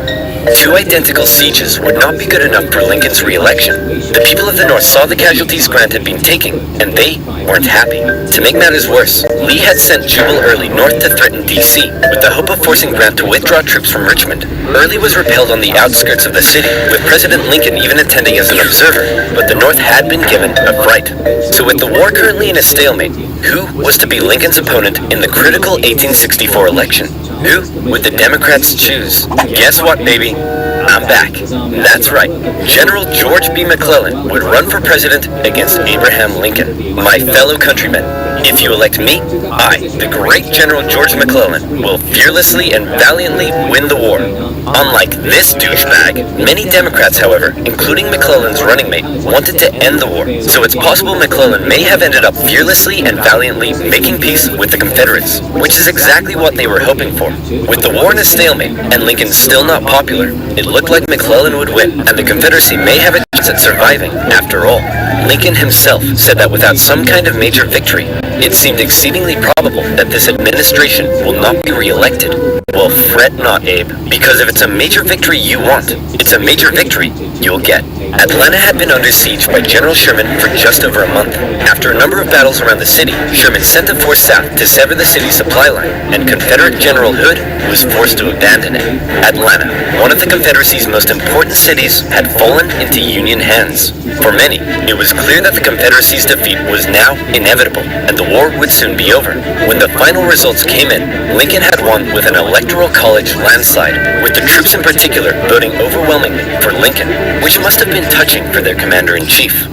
2 identical sieges would not be good enough for Lincoln's re-election. The people of the North saw the casualties Grant had been taking, and they weren't happy. To make matters worse, Lee had sent Jubal Early north to threaten D.C., with the hope of forcing Grant to withdraw troops from Richmond. Early was repelled on the outskirts of the city, with President Lincoln even attending as an observer, but the North had been given a fright. So with the war currently in a stalemate, who was to be Lincoln's opponent in the critical 1864 election? Who would the Democrats choose? Guess what, baby? I'm back. That's right. General George B. McClellan would run for president against Abraham Lincoln. My fellow countrymen, If you elect me, I, the great General George McClellan, will fearlessly and valiantly win the war. Unlike this douchebag, many Democrats, however, including McClellan's running mate, wanted to end the war, so it's possible McClellan may have ended up fearlessly and valiantly making peace with the Confederates, which is exactly what they were hoping for. With the war in a stalemate, and Lincoln still not popular, it looked like McClellan would win, and the Confederacy may have a chance at surviving, after all. Lincoln himself said that without some kind of major victory, it seemed exceedingly probable that this administration will not be re-elected. Well, fret not, Abe, because if it's a major victory you want, it's a major victory you'll get. Atlanta had been under siege by General Sherman for just over a month. After a number of battles around the city, Sherman sent a force south to sever the city's supply line, and Confederate General Hood was forced to abandon it. Atlanta, one of the Confederacy's most important cities, had fallen into Union hands. For many, it was clear that the Confederacy's defeat was now inevitable, and the war would soon be over. When the final results came in, Lincoln had won with an electoral college landslide, with the troops in particular voting overwhelmingly for Lincoln, which must have been touching for their commander-in-chief.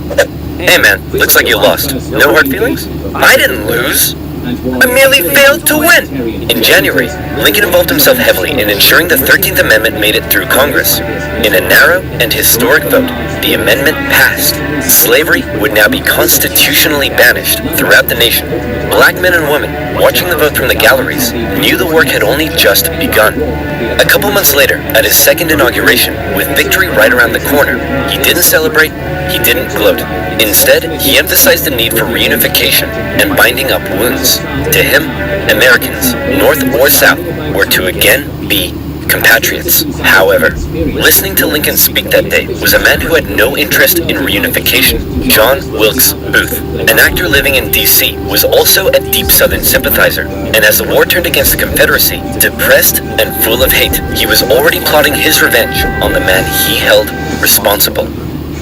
Hey man, looks like you lost. No hard feelings? I didn't lose. I merely failed to win! In January, Lincoln involved himself heavily in ensuring the 13th Amendment made it through Congress. In a narrow and historic vote, the amendment passed. Slavery would now be constitutionally banished throughout the nation. Black men and women, watching the vote from the galleries, knew the work had only just begun. A couple months later, at his second inauguration, with victory right around the corner, he didn't celebrate, he didn't gloat. Instead, he emphasized the need for reunification and binding up wounds. To him, Americans, North or South, were to again be compatriots. However, listening to Lincoln speak that day was a man who had no interest in reunification. John Wilkes Booth, an actor living in D.C., was also a deep Southern sympathizer, and as the war turned against the Confederacy, depressed and full of hate, he was already plotting his revenge on the man he held responsible.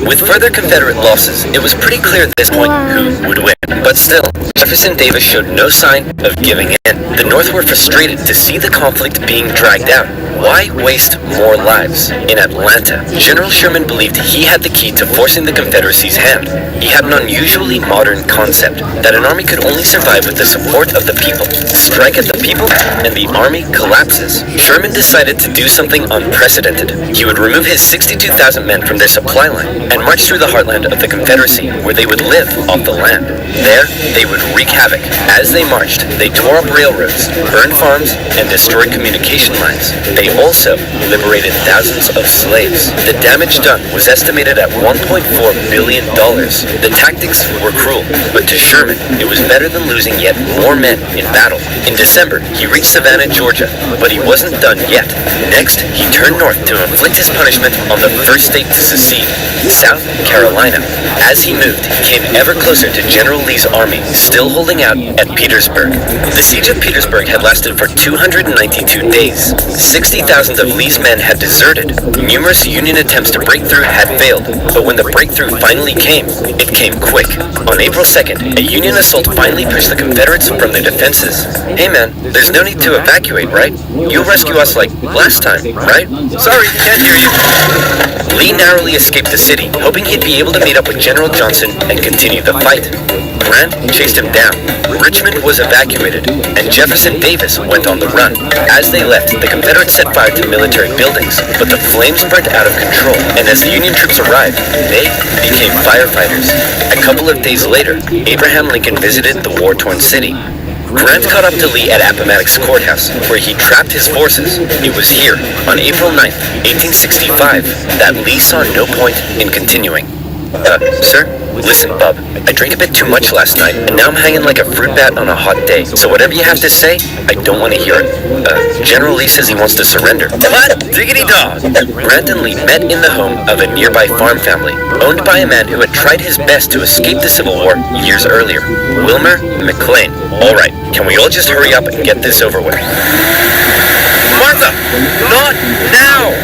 With further Confederate losses, it was pretty clear at this point who would win. But still, Jefferson Davis showed no sign of giving in. The North were frustrated to see the conflict being dragged out. Why waste more lives? In Atlanta, General Sherman believed he had the key to forcing the Confederacy's hand. He had an unusually modern concept that an army could only survive with the support of the people. Strike at the people, and the army collapses. Sherman decided to do something unprecedented. He would remove his 62,000 men from their supply line and march through the heartland of the Confederacy, where they would live off the land. There, they would wreak havoc. As they marched, they tore up railroads, burned farms, and destroyed communication lines. They also liberated thousands of slaves. The damage done was estimated at $1.4 billion. The tactics were cruel, but to Sherman, it was better than losing yet more men in battle. In December, he reached Savannah, Georgia, but he wasn't done yet. Next, he turned north to inflict his punishment on the first state to secede, South Carolina. As he moved, he came ever closer to General Lee's army, still holding out at Petersburg. The siege of Petersburg had lasted for 292 days. 60,000 of Lee's men had deserted. Numerous Union attempts to break through had failed, but when the breakthrough finally came, it came quick. On April 2nd, a Union assault finally pushed the Confederates from their defenses. Hey man, there's no need to evacuate, right? You'll rescue us like last time, right? Sorry, can't hear you. Lee narrowly escaped the city, hoping he'd be able to meet up with General Johnson and continue the fight. Grant chased him down. Richmond was evacuated, and Jefferson Davis went on the run. As they left, the Confederates set fire to military buildings, but the flames burned out of control, and as the Union troops arrived, they became firefighters. A couple of days later, Abraham Lincoln visited the war-torn city. Grant caught up to Lee at Appomattox Courthouse, where he trapped his forces. It was here, on April 9th, 1865, that Lee saw no point in continuing. Sir? Listen, bub, I drank a bit too much last night, and now I'm hanging like a fruit bat on a hot day, so whatever you have to say, I don't want to hear it. General Lee says he wants to surrender. What? Diggity dog! Grant and Lee met in the home of a nearby farm family, owned by a man who had tried his best to escape the Civil War years earlier, Wilmer McLean. All right, can we all just hurry up and get this over with? Martha, not now!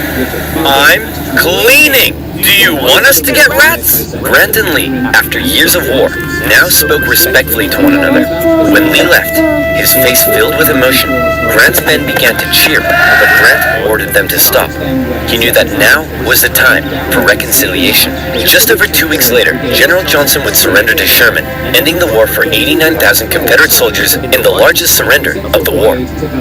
I'm cleaning! Do you want us to get rats? Grant and Lee, after years of war, now spoke respectfully to one another. When Lee left, his face filled with emotion, Grant's men began to cheer, but Grant ordered them to stop. He knew that now was the time for reconciliation. Just over 2 weeks later, General Johnson would surrender to Sherman, ending the war for 89,000 Confederate soldiers in the largest surrender of the war.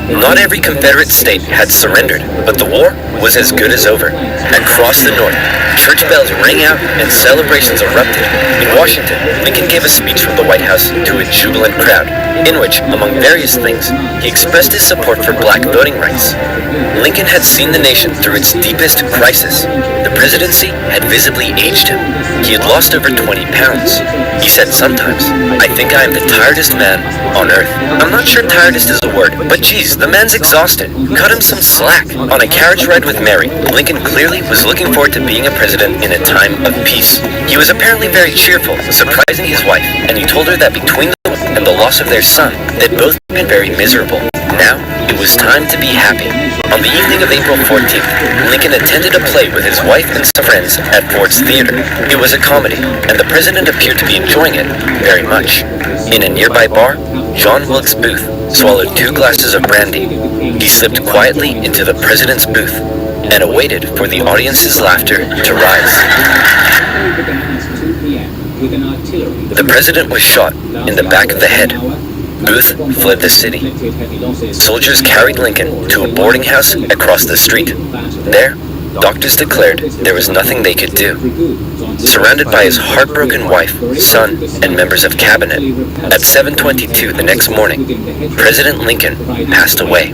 Not every Confederate state had surrendered, but the war was as good as over. Across the North, church bells rang out and celebrations erupted. In Washington, Lincoln gave a speech from the White House to a jubilant crowd, in which, among various things, he expressed his support for black voting rights. Lincoln had seen the nation through its deepest crisis. The presidency had visibly aged him. He had lost over 20 pounds. He said sometimes, "I think I am the tiredest man on earth." I'm not sure tiredest is a word, but geez, the man's exhausted. Cut him some slack. On a carriage ride with Mary, Lincoln clearly was looking forward to being a president in a time of peace. He was apparently very cheerful, surprising his wife, and he told her that between them and the loss of their son, they'd both been very miserable. Now, it was time to be happy. On the evening of April 14th, Lincoln attended a play with his wife and some friends at Ford's Theater. It was a comedy, and the president appeared to be enjoying it very much. In a nearby bar, John Wilkes Booth swallowed 2 glasses of brandy. He slipped quietly into the president's booth and awaited for the audience's laughter to rise. The president was shot in the back of the head. Booth fled the city. Soldiers carried Lincoln to a boarding house across the street. There, doctors declared there was nothing they could do. Surrounded by his heartbroken wife, son, and members of cabinet, at 7:22 the next morning, President Lincoln passed away.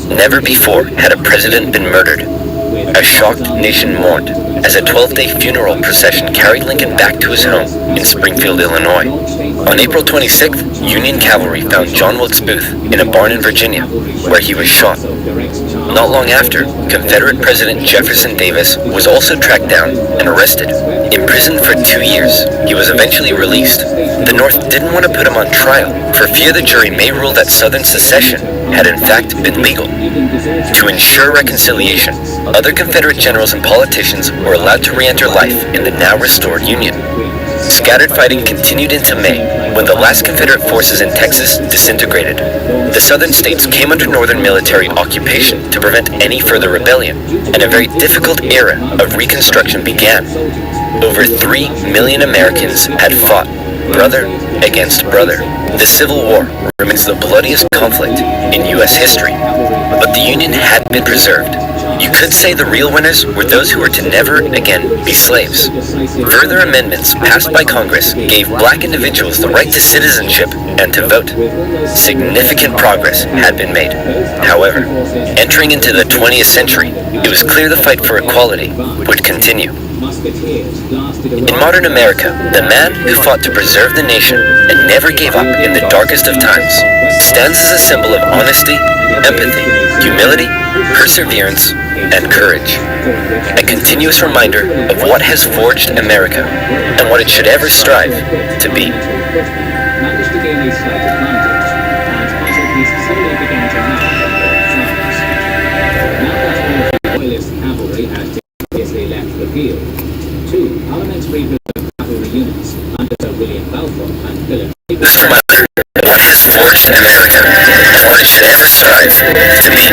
Never before had a president been murdered. A shocked nation mourned as a 12-day funeral procession carried Lincoln back to his home in Springfield, Illinois. On April 26th, Union cavalry found John Wilkes Booth in a barn in Virginia, where he was shot. Not long after, Confederate President Jefferson Davis was also tracked down and arrested. Imprisoned for 2 years, he was eventually released. The North didn't want to put him on trial, for fear the jury may rule that Southern secession had in fact been legal. To ensure reconciliation, other Confederate generals and politicians were allowed to re-enter life in the now restored Union. Scattered fighting continued into May, when the last Confederate forces in Texas disintegrated. The southern states came under Northern military occupation to prevent any further rebellion, and a very difficult era of Reconstruction began. Over 3 million Americans had fought, brother against brother. The Civil War remains the bloodiest conflict in U.S. history, but the Union had been preserved. You could say the real winners were those who were to never again be slaves. Further amendments passed by Congress gave black individuals the right to citizenship and to vote. Significant progress had been made. However, entering into the 20th century, it was clear the fight for equality would continue. In modern America, the man who fought to preserve the nation and never gave up in the darkest of times stands as a symbol of honesty, empathy, humility, perseverance, and courage. A continuous reminder of what has forged America and what it should ever strive to be. Managed to gain a slight advantage, and casualties slowly began to mount on both sides. Now that the Royalist cavalry had previously left the field, 2 parliamentary reserve cavalry units under Sir William Balfour and Philip This reminder of what has forged America and what it should ever strive to be.